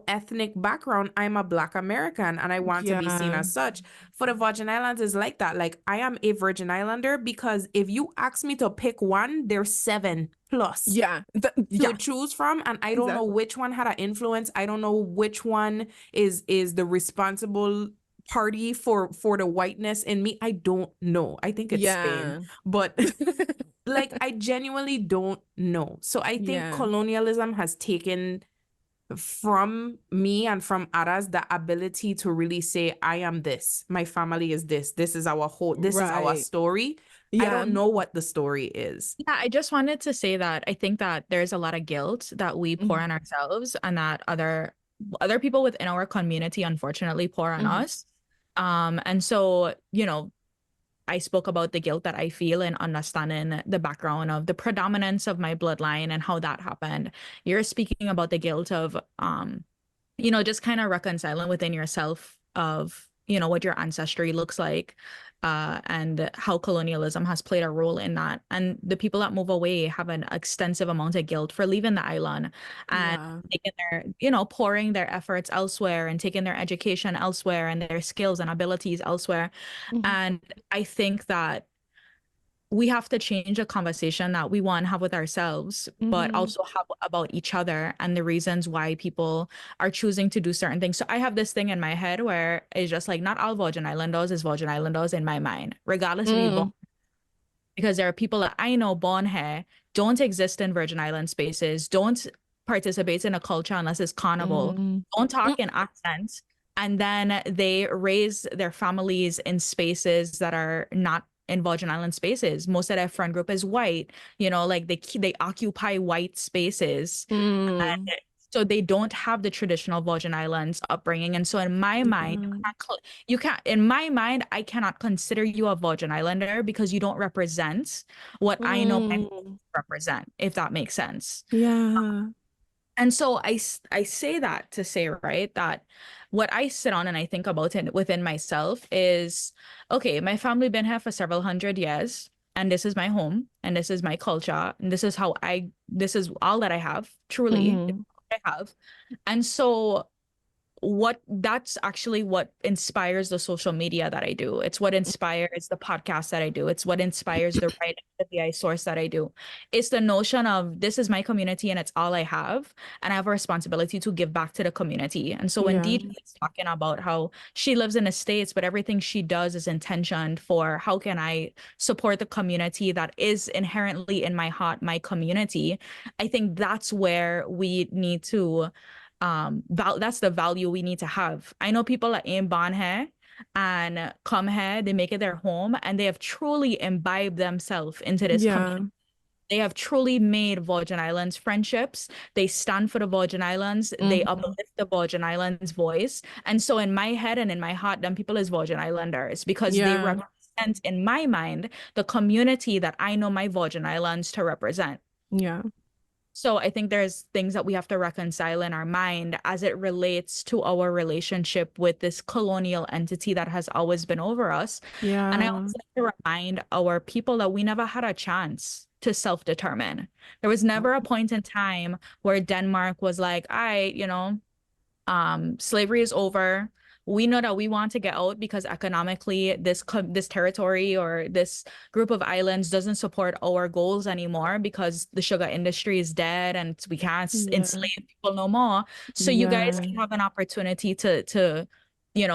S1: ethnic background. I'm a Black American and I want to be seen
S2: yeah,
S1: as such. For the Virgin Islands is like that. Like, I am a Virgin Islander because if you ask me to pick one, there's 7 plus
S2: yeah,
S1: to
S2: yeah,
S1: choose from, and I don't know
S2: exactly.
S1: which one had an influence. I don't know which one is the responsible party for the whiteness in me. I don't know. I think it's Spain,
S2: Yeah,
S1: but like, I genuinely don't know. So I think
S2: yeah,
S1: colonialism has taken from me and from others the ability to really say, I am this, my family is this is our whole, this is our
S2: right.
S1: story. I
S2: Yeah,
S1: don't know what the story is.
S3: Yeah, I just wanted to say that I think that there's a lot of guilt that we pour
S2: mhm,
S3: on ourselves and that other people within our community unfortunately pour on
S1: Mhm.
S3: us. And so, I spoke about the guilt that I feel in understanding the background of the predominance of my bloodline and how that happened. You're speaking about the guilt of just kind of reconciling within yourself of, what your ancestry looks like, and how colonialism has played a role in that. And the people that move away have an extensive amount of guilt for leaving the island and
S2: yeah,
S3: taking their, pouring their efforts elsewhere and taking their education elsewhere and their skills and abilities elsewhere.
S2: mhm,
S3: And I think that we have to change a conversation that we want to have with ourselves, but
S2: mhm,
S3: also have about each other and the reasons why people are choosing to do certain things. So I have this thing in my head where it's just like, not all Virgin Islanders is Virgin Islanders in my mind, regardless if you born,
S2: mm,
S3: because there are people that I know born here, don't exist in Virgin Island spaces, don't participate in a culture unless it's carnival,
S2: mm,
S3: don't
S2: mm,
S3: talk in accents, and then they raise their families in spaces that are not in Virgin Island spaces. Most of their friend group is white, like they occupy white spaces.
S2: mm,
S3: And so they don't have the traditional Virgin Islands upbringing. And so in my mind,
S2: yeah,
S3: in my mind, I cannot consider you a Virgin Islander because you don't represent what I know my
S2: mm,
S3: represent, if that makes sense.
S2: yeah,
S3: And so I say that to say, right, that what I sit on and I think about it within myself is, okay, my family been here for several hundred years, and this is my home, and this is my culture, and this is all that I have, truly,
S2: mhm,
S3: I have. And so that's actually what inspires the social media that I do. It's what inspires the podcast that I do. It's what inspires the writing, the BI source that I do. It's the notion of this is my community and it's all I have. And I have a responsibility to give back to the community. And so when
S2: yeah,
S3: DJ is talking about how she lives in the States, but everything she does is intentioned for how can I support the community that is inherently in my heart, my community, I think that's where we need to that's the value we need to have. I know people that ain't born here and come here, they make it their home, and they have truly imbibed themselves into this
S2: yeah,
S3: community. They have truly made Virgin Islands friendships. They stand for the Virgin Islands. They
S2: mhm,
S3: uplift the Virgin Islands voice. And so in my head and in my heart, them people is Virgin Islanders because they
S2: yeah,
S3: represent, in my mind, the community that I know my Virgin Islands to represent.
S2: yeah,
S3: So I think there's things that we have to reconcile in our mind as it relates to our relationship with this colonial entity that has always been over us. And I
S2: yeah,
S3: also like to remind our people that we never had a chance to self-determine. There was never a point in time where Denmark was like, slavery is over. We know that we want to get out because economically this territory or this group of islands doesn't support our goals anymore because the sugar industry is dead and we can't
S2: yeah,
S3: enslave people no more. So you guys
S2: yeah,
S3: can have an opportunity to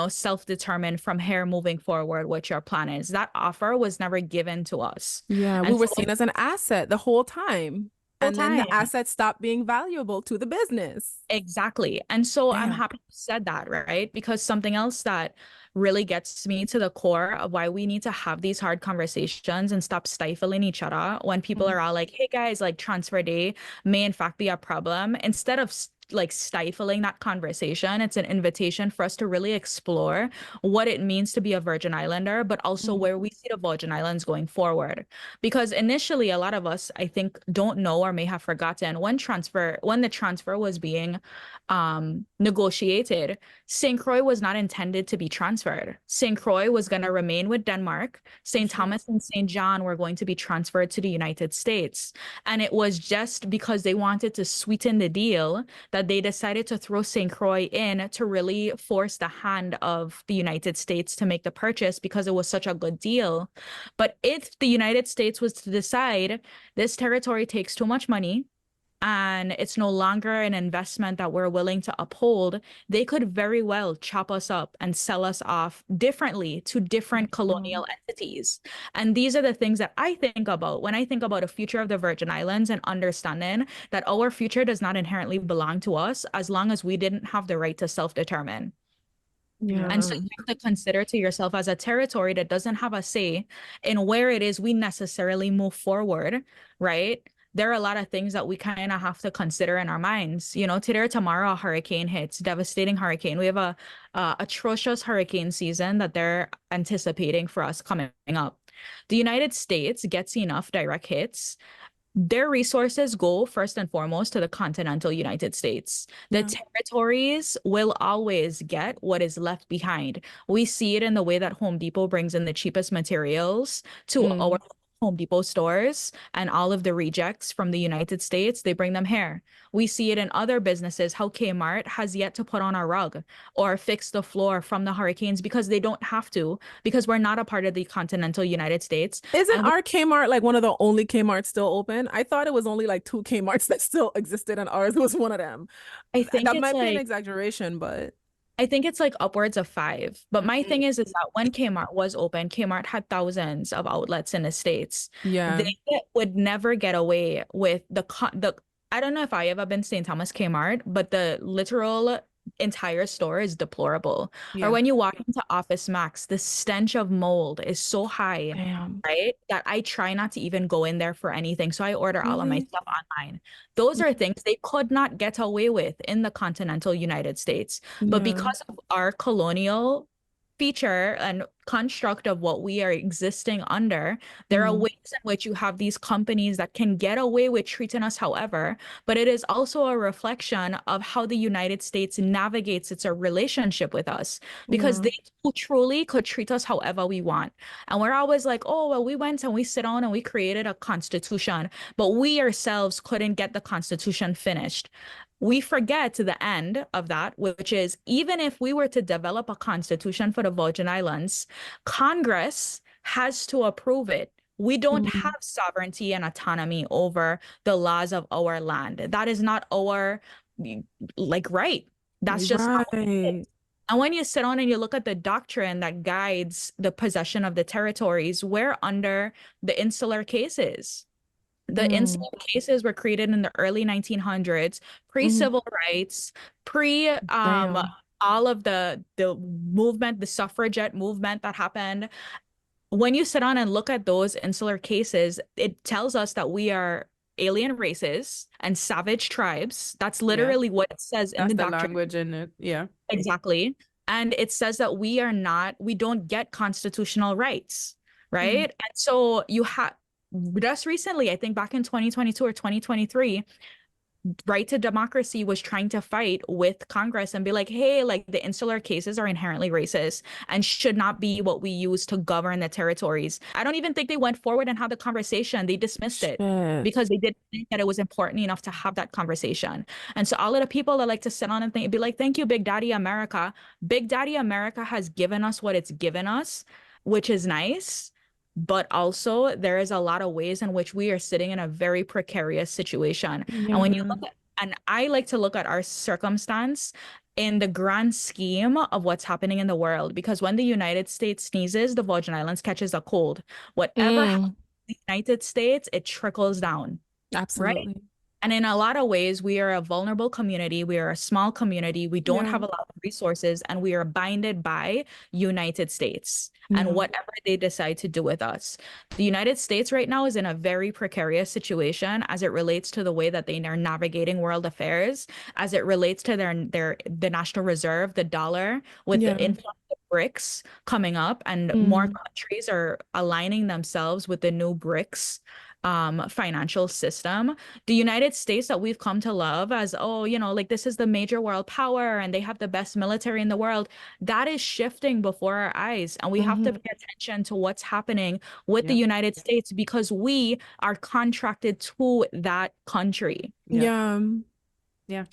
S3: self-determine from here moving forward what your plan is. That offer was never given to us.
S2: Yeah, we
S3: And
S2: were
S3: so
S2: seen as an asset the whole time.
S3: whole
S2: And then the
S3: time.
S2: asset stopped being valuable to the business.
S3: Exactly. And so I'm
S2: Damn.
S3: happy you said that, right? Because something else that really gets me to the core of why we need to have these hard conversations and stop stifling each other when people are all like, hey guys, like transfer day may in fact be a problem. Instead of like stifling that conversation, it's an invitation for us to really explore what it means to be a Virgin Islander, but also where we see the Virgin Islands going forward. Because initially, a lot of us, I think, don't know or may have forgotten when the transfer was being negotiated, St. Croix was not intended to be transferred. St. Croix was going to remain with Denmark. St. Thomas and St. John were going to be transferred to the United States. And it was just because they wanted to sweeten the deal that they decided to throw St. Croix in to really force the hand of the United States to make the purchase because it was such a good deal. But if the United States was to decide this territory takes too much money, and it's no longer an investment that we're willing to uphold, they could very well chop us up and sell us off differently to different colonial entities. And these are the things that I think about when I think about a future of the Virgin Islands and understanding that our future does not inherently belong to us as long as we didn't have the right to self-determine.
S2: Yeah.
S3: And so you have to consider to yourself as a territory that doesn't have a say in where it is we necessarily move forward, right? There are a lot of things that we kind of have to consider in our minds. Today or tomorrow, a hurricane hits, devastating hurricane. We have a atrocious hurricane season that they're anticipating for us coming up. The United States gets enough direct hits. Their resources go first and foremost to the continental United States. The territories will always get what is left behind. We see it in the way that Home Depot brings in the cheapest materials to our Home Depot stores, and all of the rejects from the United States, they bring them here. We see it in other businesses, how Kmart has yet to put on a rug or fix the floor from the hurricanes because they don't have to, because we're not a part of the continental United States.
S2: Isn't our Kmart like one of the only Kmarts still open? I thought it was only like 2 Kmarts that still existed, and ours was one of them.
S3: I think
S2: that
S3: it's
S2: might be an
S3: like
S2: exaggeration, but
S3: I think it's like upwards of 5. But my thing is that when Kmart was open, Kmart had thousands of outlets in the States.
S2: yeah.
S3: They would never get away with the I don't know if I ever been St. Thomas Kmart, but the literal entire store is deplorable. Or when you walk into Office Max, the stench of mold is so high,
S2: Damn.
S3: right? That I try not to even go in there for anything. So I order all of my stuff online. Those are things they could not get away with in the continental United States. But because of our colonial feature and construct of what we are existing under, there are ways in which you have these companies that can get away with treating us however, but it is also a reflection of how the United States navigates its relationship with us, because they truly could treat us however we want. And we're always like, oh, well, we went and we sit down and we created a constitution, but we ourselves couldn't get the constitution finished. We forget to the end of that, which is even if we were to develop a constitution for the Virgin Islands, Congress has to approve it. We don't have sovereignty and autonomy over the laws of our land. That is not our right. That's just how it is. And when you sit down and you look at the doctrine that guides the possession of the territories, we're under the insular cases. The insular cases were created in the early 1900s, pre-civil rights, pre all of the movement, the suffragette movement that happened. When you sit down and look at those insular cases, it tells us that we are alien races and savage tribes. That's literally what it says in the doctrine.
S1: Language in it. Yeah.
S3: Exactly. And it says that we don't get constitutional rights, right? And so you have just recently, I think back in 2022 or 2023, Right to Democracy was trying to fight with Congress and be like, hey, like the insular cases are inherently racist and should not be what we use to govern the territories. I don't even think they went forward and had the conversation. They dismissed it because they didn't think that it was important enough to have that conversation. And so all of the people that like to sit on and be like, thank you, Big Daddy America. Big Daddy America has given us what it's given us, which is nice. But also there is a lot of ways in which we are sitting in a very precarious situation. And when you look And I like to look at our circumstance in the grand scheme of what's happening in the world, because when the United States sneezes, the Virgin Islands catches a cold. Whatever happens in the United States, it trickles down, right?
S2: Absolutely.
S3: And in a lot of ways, we are a vulnerable community. We are a small community. We don't
S2: Yeah.
S3: have a lot of resources, and we are binded by United States and
S2: Yeah.
S3: whatever they decide to do with us. The United States right now is in a very precarious situation as it relates to the way that they are navigating world affairs, as it relates to the National Reserve, the dollar, with the
S2: Yeah.
S3: influx of BRICS coming up, and more countries are aligning themselves with the new BRICS financial system. The United States that we've come to love as, oh, you know, like this is the major world power and they have the best military in the world, that is shifting before our eyes. And we have to pay attention to what's happening with the United States, because we are contracted to that country.
S2: Yeah.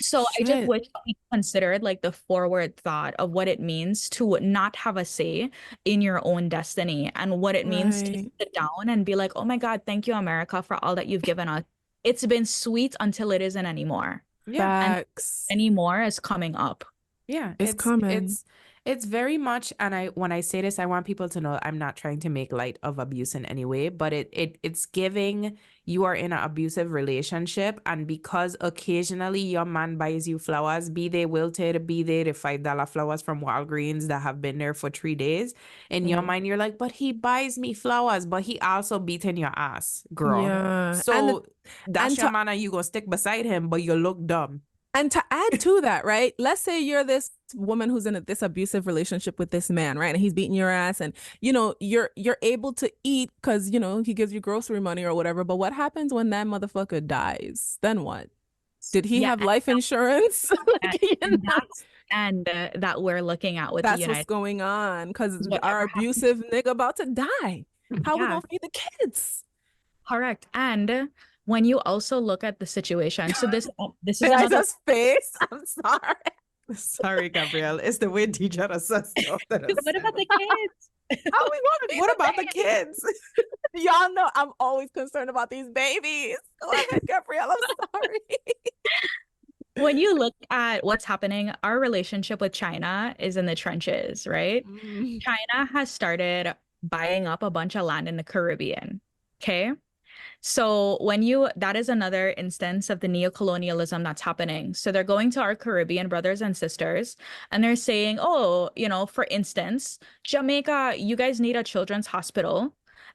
S3: So I just
S2: Shit.
S3: wish we considered like the forward thought of what it means to not have a say in your own destiny, and what it means to
S2: Right.
S3: sit down and be like, oh my God, thank you, America, for all that you've given us. It's been sweet until it isn't anymore. And
S2: Facts.
S3: anymore is coming up.
S1: Yeah,
S2: It's coming.
S1: it's very much, and when I say this, I want people to know I'm not trying to make light of abuse in any way, but it's giving you are in an abusive relationship, and because occasionally your man buys you flowers, be they wilted, be they the $5 flowers from Walgreens that have been there for 3 days, in your mind you're like, but he buys me flowers, but he also beating your ass, girl.
S2: Yeah.
S1: So that's
S2: and
S1: your
S2: to-
S1: man, and you gonna stick beside him, but you look dumb.
S2: And to add to that, right? Let's say you're this woman who's in this abusive relationship with this man, right? And he's beating your ass, and you know you're able to eat because you know he gives you grocery money or whatever. But what happens when that motherfucker dies? Then what? Did he have life insurance?
S3: And that we're looking at with
S2: that's
S3: the
S2: what's going on, because our abusive nigga about to die. How we gonna feed the kids?
S3: Correct. And when you also look at the situation, so this is
S2: another face. I'm sorry.
S1: Sorry, Gabrielle. It's the way DJ says stuff.
S3: What about the kids?
S1: What about the kids?
S2: Y'all know I'm always concerned about these babies. Go ahead, Gabrielle. I'm sorry.
S3: When you look at what's happening, our relationship with China is in the trenches, right? China has started buying up a bunch of land in the Caribbean. Okay. So that is another instance of the neocolonialism that's happening. So they're going to our Caribbean brothers and sisters and they're saying, oh, you know, for instance, Jamaica, you guys need a children's hospital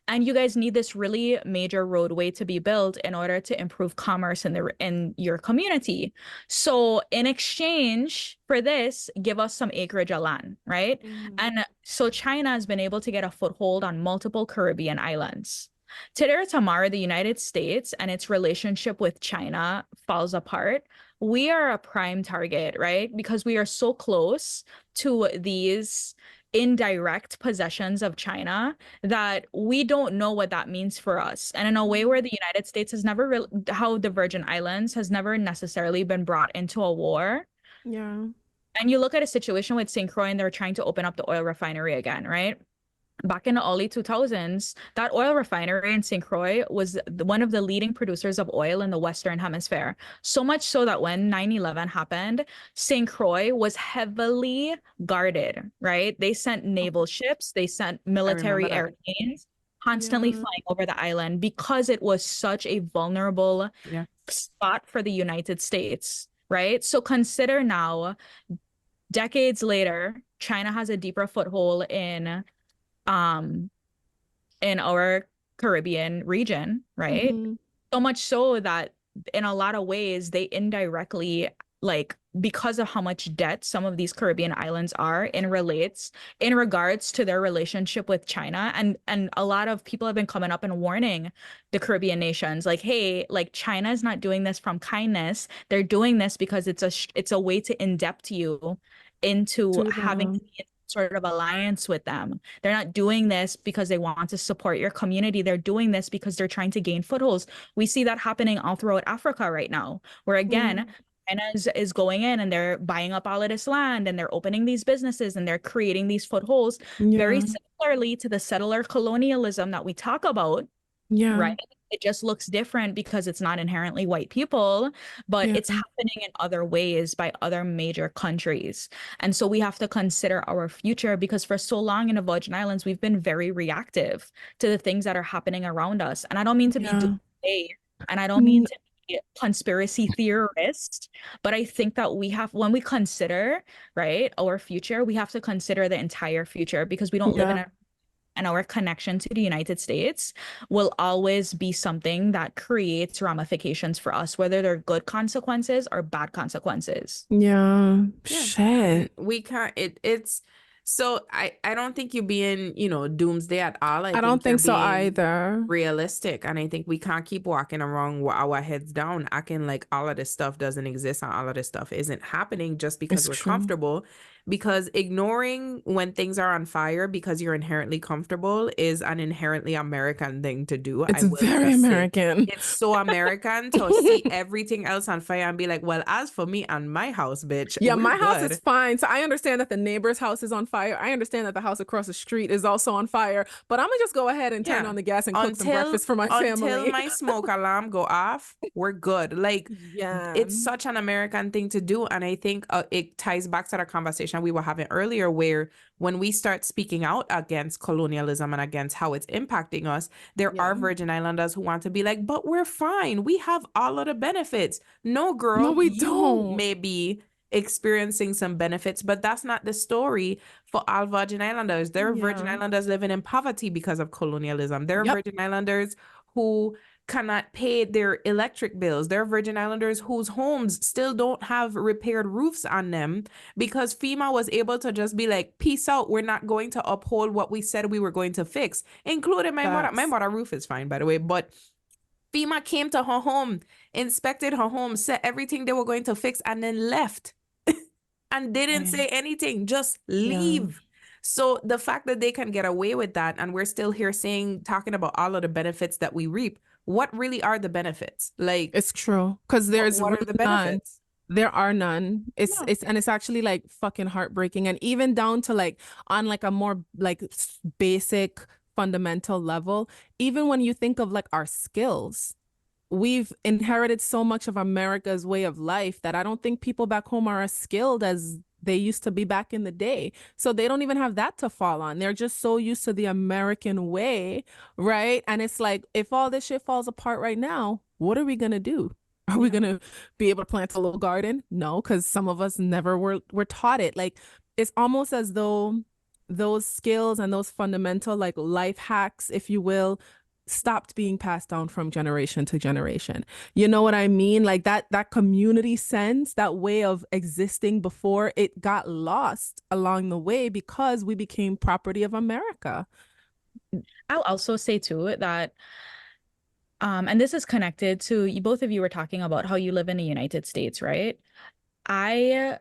S3: and you guys need this really major roadway to be built in order to improve commerce in your community. So in exchange for this, give us some acreage of land, right? And so China has been able to get a foothold on multiple Caribbean islands. Today or tomorrow, the United States and its relationship with China falls apart. We are a prime target, right? Because we are so close to these indirect possessions of China that we don't know what that means for us. And in a way where the United States has never how the Virgin Islands has never necessarily been brought into a war.
S2: Yeah.
S3: And you look at a situation with St. Croix and they're trying to open up the oil refinery again, right? Back in the early 2000s, that oil refinery in St. Croix was one of the leading producers of oil in the Western Hemisphere. So much so that when 9/11 happened, St. Croix was heavily guarded, right? They sent naval ships, they sent military airplanes constantly flying over the island because it was such a vulnerable spot for the United States, right? So consider now, decades later, China has a deeper foothold in our Caribbean region, right? So much so that in a lot of ways they indirectly, like, because of how much debt some of these Caribbean islands are in regards to their relationship with China, and a lot of people have been coming up and warning the Caribbean nations like, hey, like China is not doing this from kindness, they're doing this because it's a way to indept you into having sort of alliance with them. They're not doing this because they want to support your community. They're doing this because they're trying to gain footholds. We see that happening all throughout Africa right now, where again, China is going in and they're buying up all of this land and they're opening these businesses and they're creating these footholds very similarly to the settler colonialism that we talk about.
S1: Yeah.
S3: right? It just looks different because it's not inherently white people, but
S1: Yeah.
S3: it's happening in other ways by other major countries. And so we have to consider our future, because for so long in the Virgin Islands, we've been very reactive to the things that are happening around us. And I don't mean to be
S1: Yeah.
S3: doomsday, and I don't mean to be a conspiracy theorist, but I think that we have, when we consider, right, our future, we have to consider the entire future, because we don't live in
S1: Yeah.
S3: a, and our connection to the United States will always be something that creates ramifications for us, whether they're good consequences or bad consequences.
S1: Yeah.
S2: Yeah.
S1: Shit.
S2: We can't, it's so I don't think you're being, doomsday at all. I
S1: I don't
S2: think you're
S1: think so
S2: being
S1: either.
S2: realistic, and I think we can't keep walking around with our heads down, acting like all of this stuff doesn't exist and all of this stuff isn't happening just because
S1: It's
S2: we're
S1: true.
S2: comfortable. Because ignoring when things are on fire because you're inherently comfortable is an inherently American thing to do.
S1: It's
S2: I will
S1: very
S2: just say
S1: American.
S2: it's so American to see everything else on fire and be like, well, as for me and my house, bitch,
S1: Yeah,
S2: we're
S1: my house is
S2: good.
S1: fine. So I understand that the neighbor's house is on fire. I understand that the house across the street is also on fire. But I'm gonna just go ahead and turn
S2: Yeah.
S1: on the gas and cook some
S2: Until
S1: breakfast for my
S2: until
S1: family.
S2: my smoke alarm go off, we're good. Like,
S1: Yeah.
S2: it's such an American thing to do. And I think it ties back to the conversation we were having earlier, where when we start speaking out against colonialism and against how it's impacting us, there
S1: Yeah.
S2: are Virgin Islanders who want to be like, but we're fine. We have all of the benefits. No, girl,
S1: No, we
S2: you
S1: don't.
S2: may be experiencing some benefits, but that's not the story for all Virgin Islanders. There are Virgin
S1: Yeah.
S2: Islanders living in poverty because of colonialism. There are
S1: Yep.
S2: Virgin Islanders who cannot pay their electric bills. There are Virgin Islanders whose homes still don't have repaired roofs on them because FEMA was able to just be like, peace out. We're not going to uphold what we said we were going to fix, including my mother. My
S1: Facts.
S2: mother roof is fine, by the way, but FEMA came to her home, inspected her home, said everything they were going to fix, and then left and didn't say anything, just
S1: Yeah.
S2: leave. So the fact that they can get away with that, and we're still here talking about all of the benefits that we reap, what really are the benefits? Like,
S1: It's true. Because there's
S2: what are
S1: really
S2: the
S1: none.
S2: benefits?
S1: There are none.
S2: No.
S1: It's actually like fucking heartbreaking. And even down to like on like a more like basic fundamental level, even when you think of like our skills, we've inherited so much of America's way of life that I don't think people back home are as skilled as they used to be back in the day. So they don't even have that to fall on. They're just so used to the American way, right? And it's like, if all this shit falls apart right now, what are we gonna do? Are we gonna be able to plant a little garden? No, because some of us never were taught it. Like, it's almost as though those skills and those fundamental like life hacks, if you will, stopped being passed down from generation to generation. You know what I mean? Like that community sense, that way of existing before, it got lost along the way because we became property of America.
S3: I'll also say too that and this is connected to both of you were talking about how you live in the United States, right? I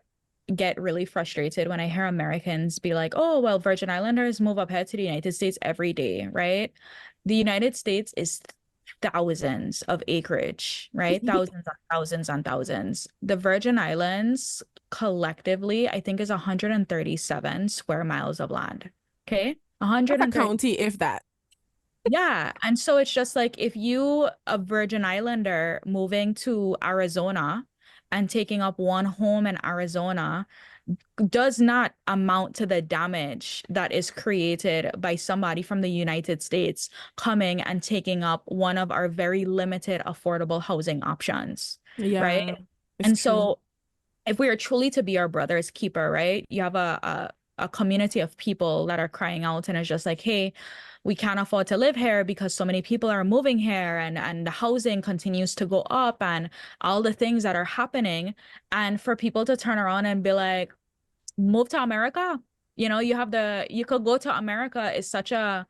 S3: get really frustrated when I hear Americans be like, oh, well, Virgin Islanders move up here to the United States every day, right? The United States is thousands of acreage, right? Thousands and thousands and thousands. The Virgin Islands collectively, I think, is 137 square miles of land. Okay.
S1: That's a
S3: 130.
S1: county, if that.
S3: Yeah. And so it's just like if you, a Virgin Islander moving to Arizona and taking up one home in Arizona, does not amount to the damage that is created by somebody from the United States coming and taking up one of our very limited affordable housing options,
S1: Yeah,
S3: right?
S1: it's
S3: And
S1: true.
S3: so if we are truly to be our brother's keeper, right? You have a community of people that are crying out and it's just like, hey, we can't afford to live here because so many people are moving here and the housing continues to go up and all the things that are happening. And for people to turn around and be like, move to America. You know, you could go to America is such a,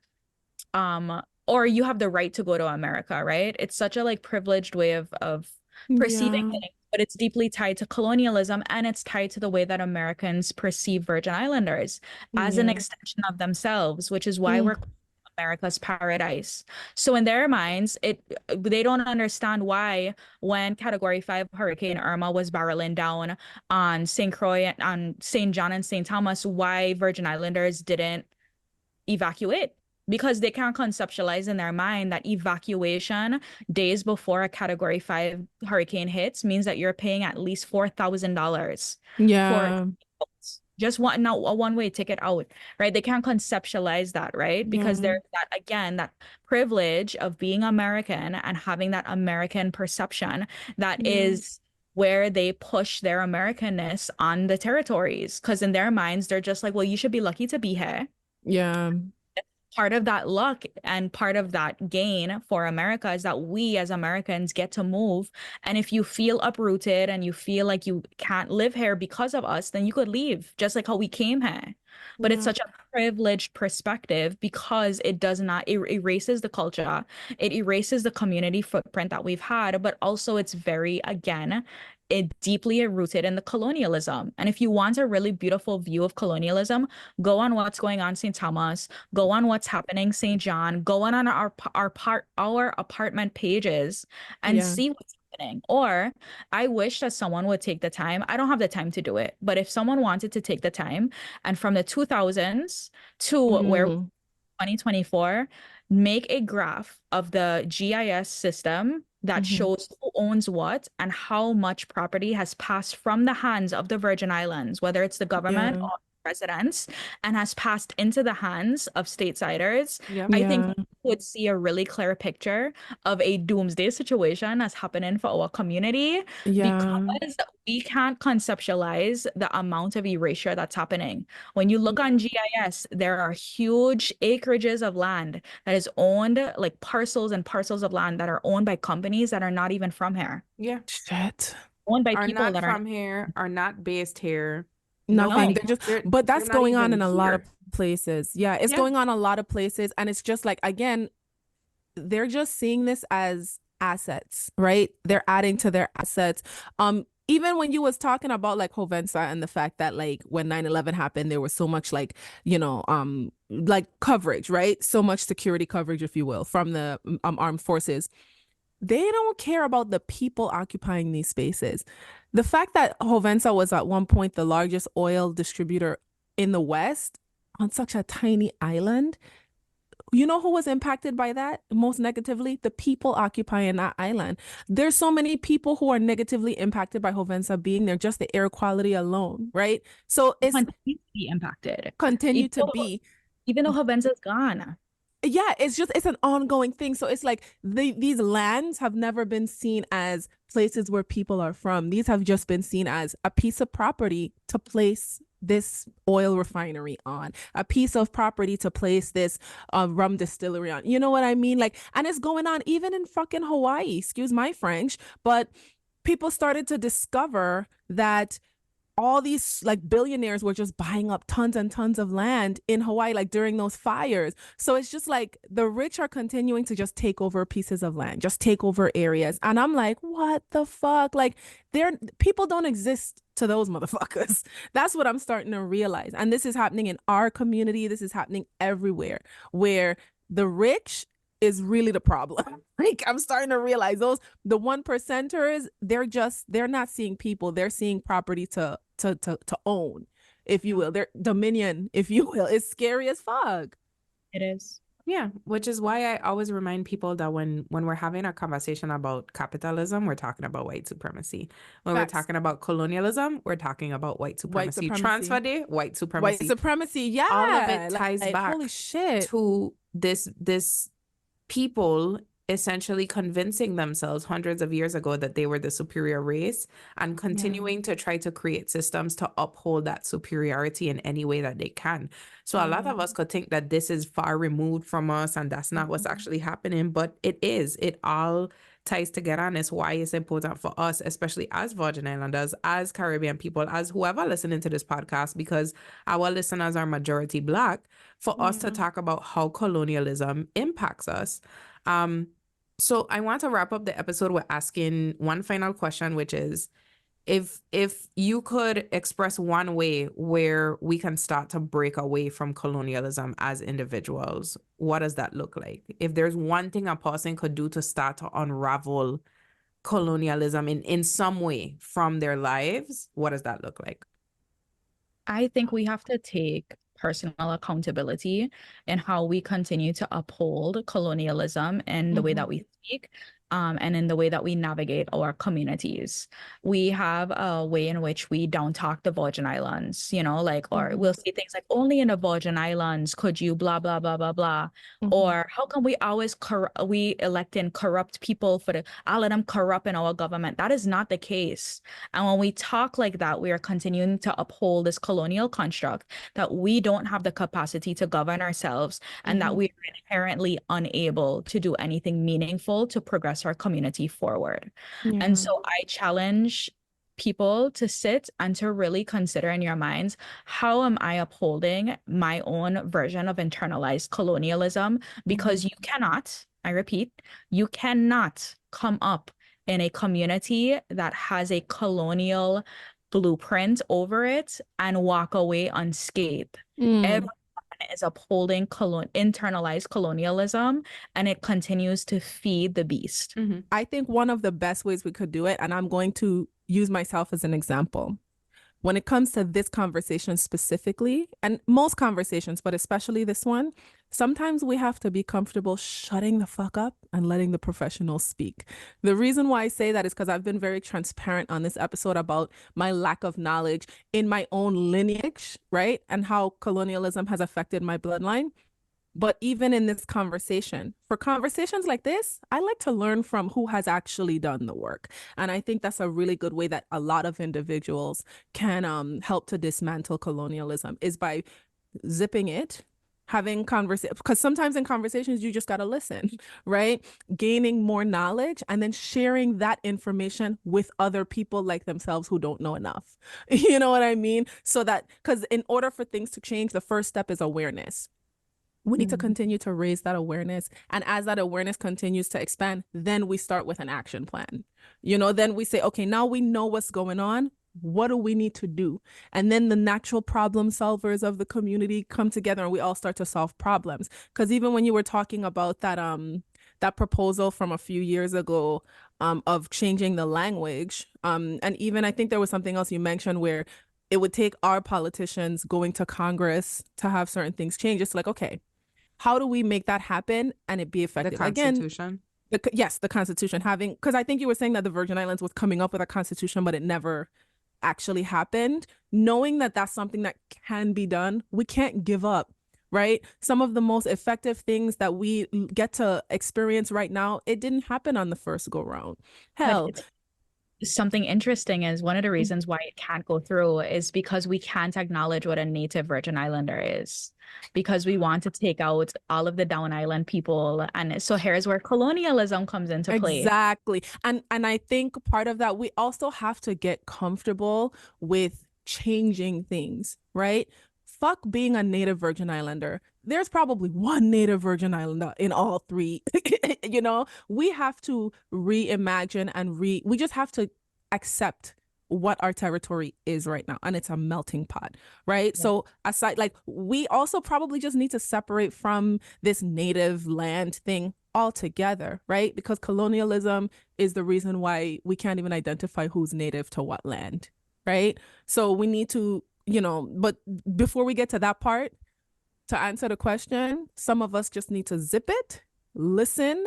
S3: or you have the right to go to America, right? It's such a like privileged way of perceiving
S1: Yeah.
S3: things, but it's deeply tied to colonialism and it's tied to the way that Americans perceive Virgin Islanders as an
S1: Yeah.
S3: extension of themselves, which is why we're America's paradise. So in their minds, they don't understand why when Category 5 Hurricane Irma was barreling down on St. Croix, on St. John and St. Thomas, why Virgin Islanders didn't evacuate. because they can't conceptualize in their mind that evacuation days before a Category 5 hurricane hits means that you're paying at least $4,000 for
S2: Yeah.
S3: just a one-way ticket out, right? They can't conceptualize that, right? Because there's that, again, that privilege of being American and having that American perception that is where they push their Americanness on the territories. Because in their minds, they're just like, well, you should be lucky to be here.
S2: Yeah.
S3: Part of that luck and part of that gain for America is that we as Americans get to move. And if you feel uprooted and you feel like you can't live here because of us, then you could leave, just like how we came here. But it's such a privileged perspective because it does not, it erases the culture, it erases the community footprint that we've had, but also it's very, again, it deeply rooted in the colonialism. And if you want a really beautiful view of colonialism, go on what's going on St. Thomas, go on what's happening St. John, go on our apartment pages and see what's happening. Or I wish that someone would take the time. I don't have the time to do it, but if someone wanted to take the time and from the 2000s to where 2024, make a graph of the GIS system that shows who owns what and how much property has passed from the hands of the Virgin Islands, whether it's the government or residents, and has passed into the hands of stateside. I think we would see a really clear picture of a doomsday situation that's happening for our community because we can't conceptualize the amount of erasure that's happening. When you look on GIS, there are huge acreages of land that is owned, like parcels and parcels of land that are owned by companies that are not even from here.
S1: Yeah.
S2: Shit.
S3: Owned by
S1: Are
S3: people
S1: not
S3: that
S1: from here, are not based here.
S2: Nothing.
S1: Nobody.
S2: But that's
S1: they're not
S2: going on
S1: even
S2: in a lot of
S1: here.
S2: places. Yeah, it's going on a lot of places. And it's just like, again, they're just seeing this as assets, right? They're adding to their assets. Even when you was talking about like Hovensa and the fact that like when 9/11 happened, there was so much like, you know, like coverage, right? So much security coverage, if you will, from the armed forces. They don't care about the people occupying these spaces. The fact that Hovensa was at one point the largest oil distributor in the West on such a tiny island, you know who was impacted by that most negatively? The people occupying that island. There's so many people who are negatively impacted by Hovensa being there, just the air quality alone, right? So it's
S3: continue to be impacted.
S2: Even
S3: though Hovensa's gone.
S2: Yeah, it's an ongoing thing. So it's like these lands have never been seen as places where people are from. These have just been seen as a piece of property to place this oil refinery on, a piece of property to place this rum distillery on. You know what I mean? Like, and it's going on even in fucking Hawaii, excuse my French, but people started to discover that all these like billionaires were just buying up tons and tons of land in Hawaii, like during those fires. So it's just like the rich are continuing to just take over pieces of land, just take over areas. And I'm like, what the fuck? Like, people don't exist to those motherfuckers. That's what I'm starting to realize. And this is happening in our community. This is happening everywhere, where the rich is really the problem. Like, I'm starting to realize the 1%ers, they're not seeing people, they're seeing property to own, if you will. Their dominion, if you will. It's scary as fuck.
S3: It is.
S1: Yeah, which is why I always remind people that when we're having a conversation about capitalism, we're talking about white supremacy. When we're talking about colonialism, we're talking about white supremacy. Transfer day, white supremacy.
S2: White supremacy, yeah.
S1: All of it ties back
S2: holy shit.
S1: to this people essentially convincing themselves hundreds of years ago that they were the superior race and continuing to try to create systems to uphold that superiority in any way that they can. So a lot of us could think that this is far removed from us and that's not what's actually happening, but it is. It all ties together, and it's why it's important for us, especially as Virgin Islanders, as Caribbean people, as whoever listening to this podcast, because our listeners are majority Black, for us to talk about how colonialism impacts us. So I want to wrap up the episode with asking one final question, which is, if you could express one way where we can start to break away from colonialism as individuals, what does that look like? If there's one thing a person could do to start to unravel colonialism in some way from their lives, what does that look like?
S3: I think we have to take personal accountability in how we continue to uphold colonialism and the way that we speak, and in the way that we navigate our communities. We have a way in which we down talk the Virgin Islands, you know, like, or we'll say things like, only in the Virgin Islands could you blah, blah, blah, blah, blah. Or how come we always we elect in corrupt people for all of them corrupt in our government? That is not the case. And when we talk like that, we are continuing to uphold this colonial construct that we don't have the capacity to govern ourselves, and that we are inherently unable to do anything meaningful to progress our community forward. And so I challenge people to sit and to really consider in your minds, how am I upholding my own version of internalized colonialism? Because you cannot, I repeat, you cannot come up in a community that has a colonial blueprint over it and walk away unscathed. Everyone is upholding internalized colonialism, and it continues to feed the beast.
S2: I think one of the best ways we could do it, and I'm going to use myself as an example, when it comes to this conversation specifically, and most conversations, but especially this one, sometimes we have to be comfortable shutting the fuck up and letting the professionals speak. The reason why I say that is because I've been very transparent on this episode about my lack of knowledge in my own lineage, right? And how colonialism has affected my bloodline. But even in this conversation, for conversations like this, I like to learn from who has actually done the work. And I think that's a really good way that a lot of individuals can help to dismantle colonialism, is by zipping it, having conversation, because sometimes in conversations, you just got to listen, right? Gaining more knowledge and then sharing that information with other people like themselves who don't know enough. You know what I mean? So that, because in order for things to change, the first step is awareness. We need to continue to raise that awareness. And as that awareness continues to expand, then we start with an action plan. You know, then we say, okay, now we know what's going on. What do we need to do? And then the natural problem solvers of the community come together and we all start to solve problems. Because even when you were talking about that, that proposal from a few years ago, of changing the language, and even I think there was something else you mentioned where it would take our politicians going to Congress to have certain things change. It's like, okay, how do we make that happen and it be effective?
S1: The Constitution.
S2: Again, yes, the Constitution, having, because I think you were saying that the Virgin Islands was coming up with a Constitution, but it never actually happened. Knowing that that's something that can be done, we can't give up, right? Some of the most effective things that we get to experience right now, it didn't happen on the first go round. Hell,
S3: something interesting is one of the reasons why it can't go through is because we can't acknowledge what a native Virgin Islander is, because we want to take out all of the down island people. And so here's where colonialism comes into play.
S2: Exactly. And I think part of that, we also have to get comfortable with changing things, right? Fuck being a native Virgin Islander. There's probably one native Virgin Islander in all three. You know, we have to reimagine and we just have to accept what our territory is right now, and it's a melting pot, right? Yeah. So aside, like, we also probably just need to separate from this native land thing altogether, right? Because colonialism is the reason why we can't even identify who's native to what land, right? So we need to, you know, but before we get to that part, to answer the question, some of us just need to zip it, listen,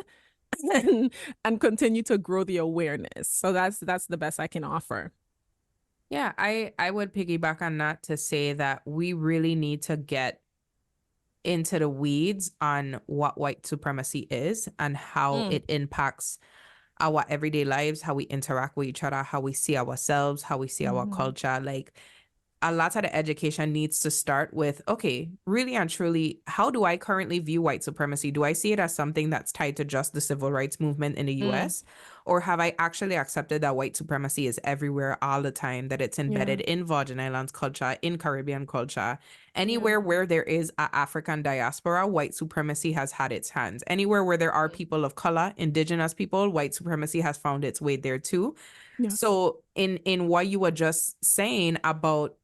S2: and continue to grow the awareness. So that's the best I can offer.
S1: Yeah, I would piggyback on that to say that we really need to get into the weeds on what white supremacy is and how it impacts our everyday lives, how we interact with each other, how we see ourselves, how we see our culture. Like, a lot of the education needs to start with, okay, really and truly, how do I currently view white supremacy? Do I see it as something that's tied to just the civil rights movement in the US? Or have I actually accepted that white supremacy is everywhere all the time, that it's embedded in Virgin Islands culture, in Caribbean culture? Anywhere where there is an African diaspora, white supremacy has had its hands. Anywhere where there are people of color, indigenous people, white supremacy has found its way there too. Yes. So in what you were just saying about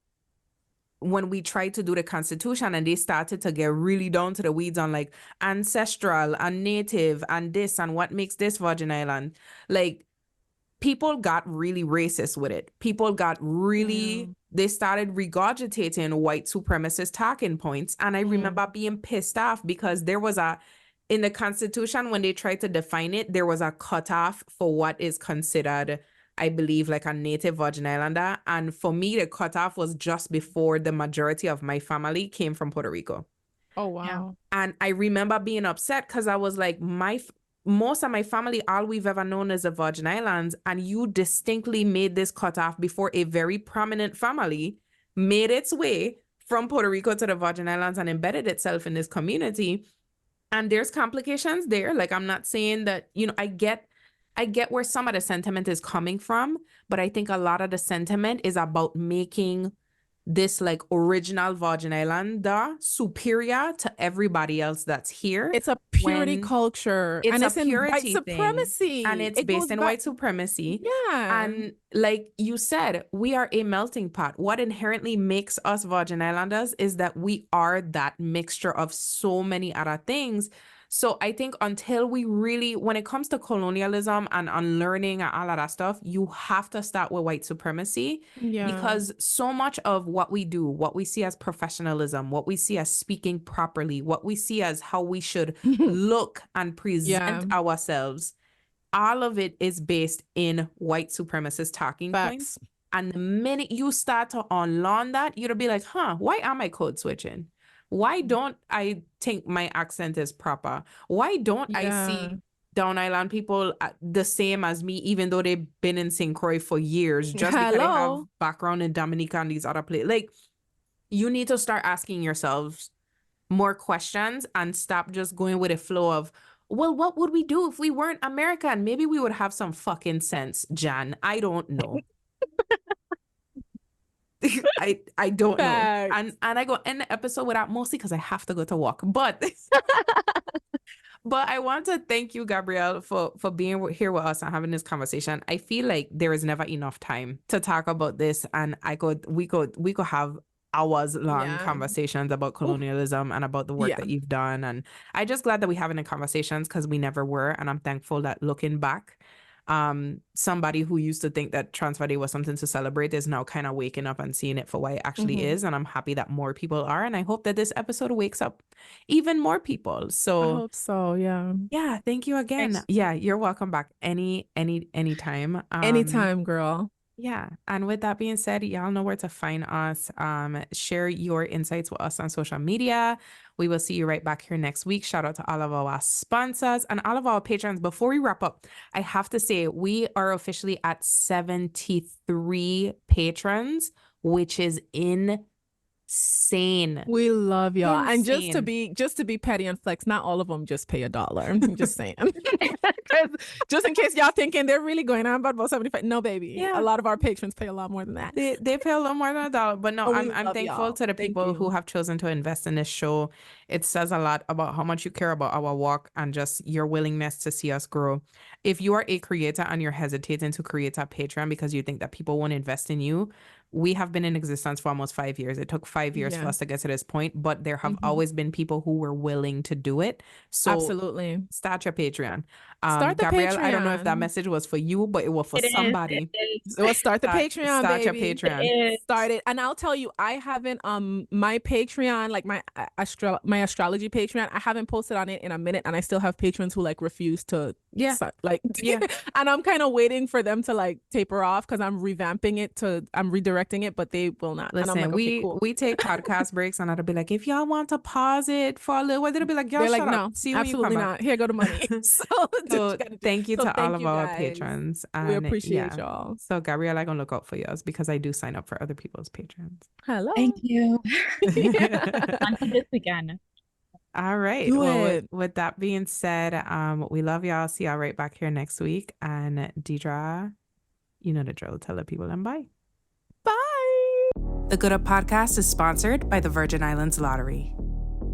S1: when we tried to do the Constitution and they started to get really down to the weeds on like ancestral and native and this and what makes this Virgin Island, like, people got really racist with it. People got really, they started regurgitating white supremacist talking points. And I remember being pissed off because there was in the Constitution, when they tried to define it, there was a cutoff for what is considered, I believe, like a native Virgin Islander. And for me, the cutoff was just before the majority of my family came from Puerto Rico.
S2: Oh, wow.
S1: And I remember being upset because I was like, most of my family, all we've ever known is the Virgin Islands. And you distinctly made this cutoff before a very prominent family made its way from Puerto Rico to the Virgin Islands and embedded itself in this community. And there's complications there. Like, I'm not saying that, you know, I get where some of the sentiment is coming from, but I think a lot of the sentiment is about making this like original Virgin Islander superior to everybody else that's here.
S2: It's a purity culture.
S1: It's
S2: and
S1: a
S2: it's in
S1: purity
S2: white
S1: thing,
S2: supremacy.
S1: and it's based in white supremacy.
S2: Yeah.
S1: And like you said, we are a melting pot. What inherently makes us Virgin Islanders is that we are that mixture of so many other things. So I think until we really, when it comes to colonialism and unlearning and all of that stuff, you have to start with white supremacy. Because so much of what we do, what we see as professionalism, what we see as speaking properly, what we see as how we should look and present ourselves, all of it is based in white supremacist talking points. And the minute you start to unlearn that, you'll be like, why am I code switching? Why don't I think my accent is proper? Why don't I see Down Island people the same as me, even though they've been in St. Croix for years, just because they have background in Dominica and these other places? Like, you need to start asking yourselves more questions and stop just going with a flow of, well, what would we do if we weren't American? Maybe we would have some fucking sense, Jan. I don't know. I don't know. And I go end the episode without, mostly because I have to go to walk. But I want to thank you, Gabrielle, for being here with us and having this conversation. I feel like there is never enough time to talk about this, and we could have hours long conversations about colonialism and about the work that you've done. And I'm just glad that we're having the conversations, because we never were. And I'm thankful that looking back, somebody who used to think that Transfer Day was something to celebrate is now kind of waking up and seeing it for what it actually is. And I'm happy that more people are. And I hope that this episode wakes up even more people. So
S2: I hope so.
S1: Yeah. Thank you again. Thanks. Yeah. You're welcome back anytime.
S2: Anytime, girl.
S1: Yeah. And with that being said, y'all know where to find us. Share your insights with us on social media. We will see you right back here next week. Shout out to all of our sponsors and all of our patrons. Before we wrap up, I have to say we are officially at 73 patrons, which is insane.
S2: We love y'all. And just to be petty and flex, not all of them just pay $1. I'm just saying. Just in case y'all thinking they're really going on about 75. No, baby. A lot of our patrons pay a lot more than that.
S1: They pay a lot more than $1. But no, I'm thankful to the people who have chosen to invest in this show. It says a lot about how much you care about our work and just your willingness to see us grow. If you are a creator and you're hesitating to create a Patreon because you think that people won't invest in you, we have been in existence for almost 5 years. It took 5 years for us to get to this point, but there have always been people who were willing to do it. So
S2: absolutely,
S1: start your Patreon.
S2: Start the
S1: Gabrielle,
S2: Patreon.
S1: I don't know if that message was for you, but it was for somebody.
S2: So start the Patreon,
S1: start
S2: baby.
S1: your Patreon.
S2: Start it. And I'll tell you, I haven't my Patreon, like my astrology Patreon, I haven't posted on it in a minute, and I still have patrons who like refuse to and I'm kind of waiting for them to like taper off, because I'm redirecting it, but they will not.
S1: Listen,
S2: and I'm like, okay, cool.
S1: we take podcast breaks, and I'll be like, if y'all want to pause it for a little while, they'll be like, y'all shut
S2: no,
S1: up. See
S2: absolutely not. Here, go to money.
S1: So thank you to all of our patrons. And
S2: we appreciate y'all.
S1: So Gabrielle, I'm gonna look out for yours, because I do sign up for other people's patrons.
S2: Hello.
S3: Thank you. Until this weekend.
S1: All right. Well, with that being said, we love y'all. See y'all right back here next week. And Deidre, you know the drill. Tell the people and bye.
S2: Bye.
S1: The Good Up Podcast is sponsored by the Virgin Islands Lottery.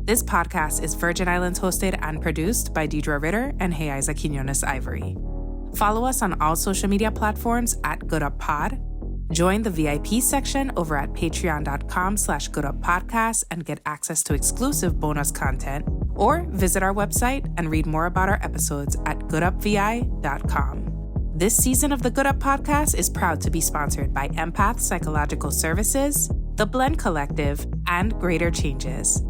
S1: This podcast is Virgin Islands hosted and produced by Deidre Ritter and Heiza Quinones Ivory. Follow us on all social media platforms at Good Up Pod. Join the VIP section over at patreon.com/gooduppodcast and get access to exclusive bonus content, or visit our website and read more about our episodes at goodupvi.com. This season of the Good Up Podcast is proud to be sponsored by Empath Psychological Services, The Blend Collective, and Greater Changes.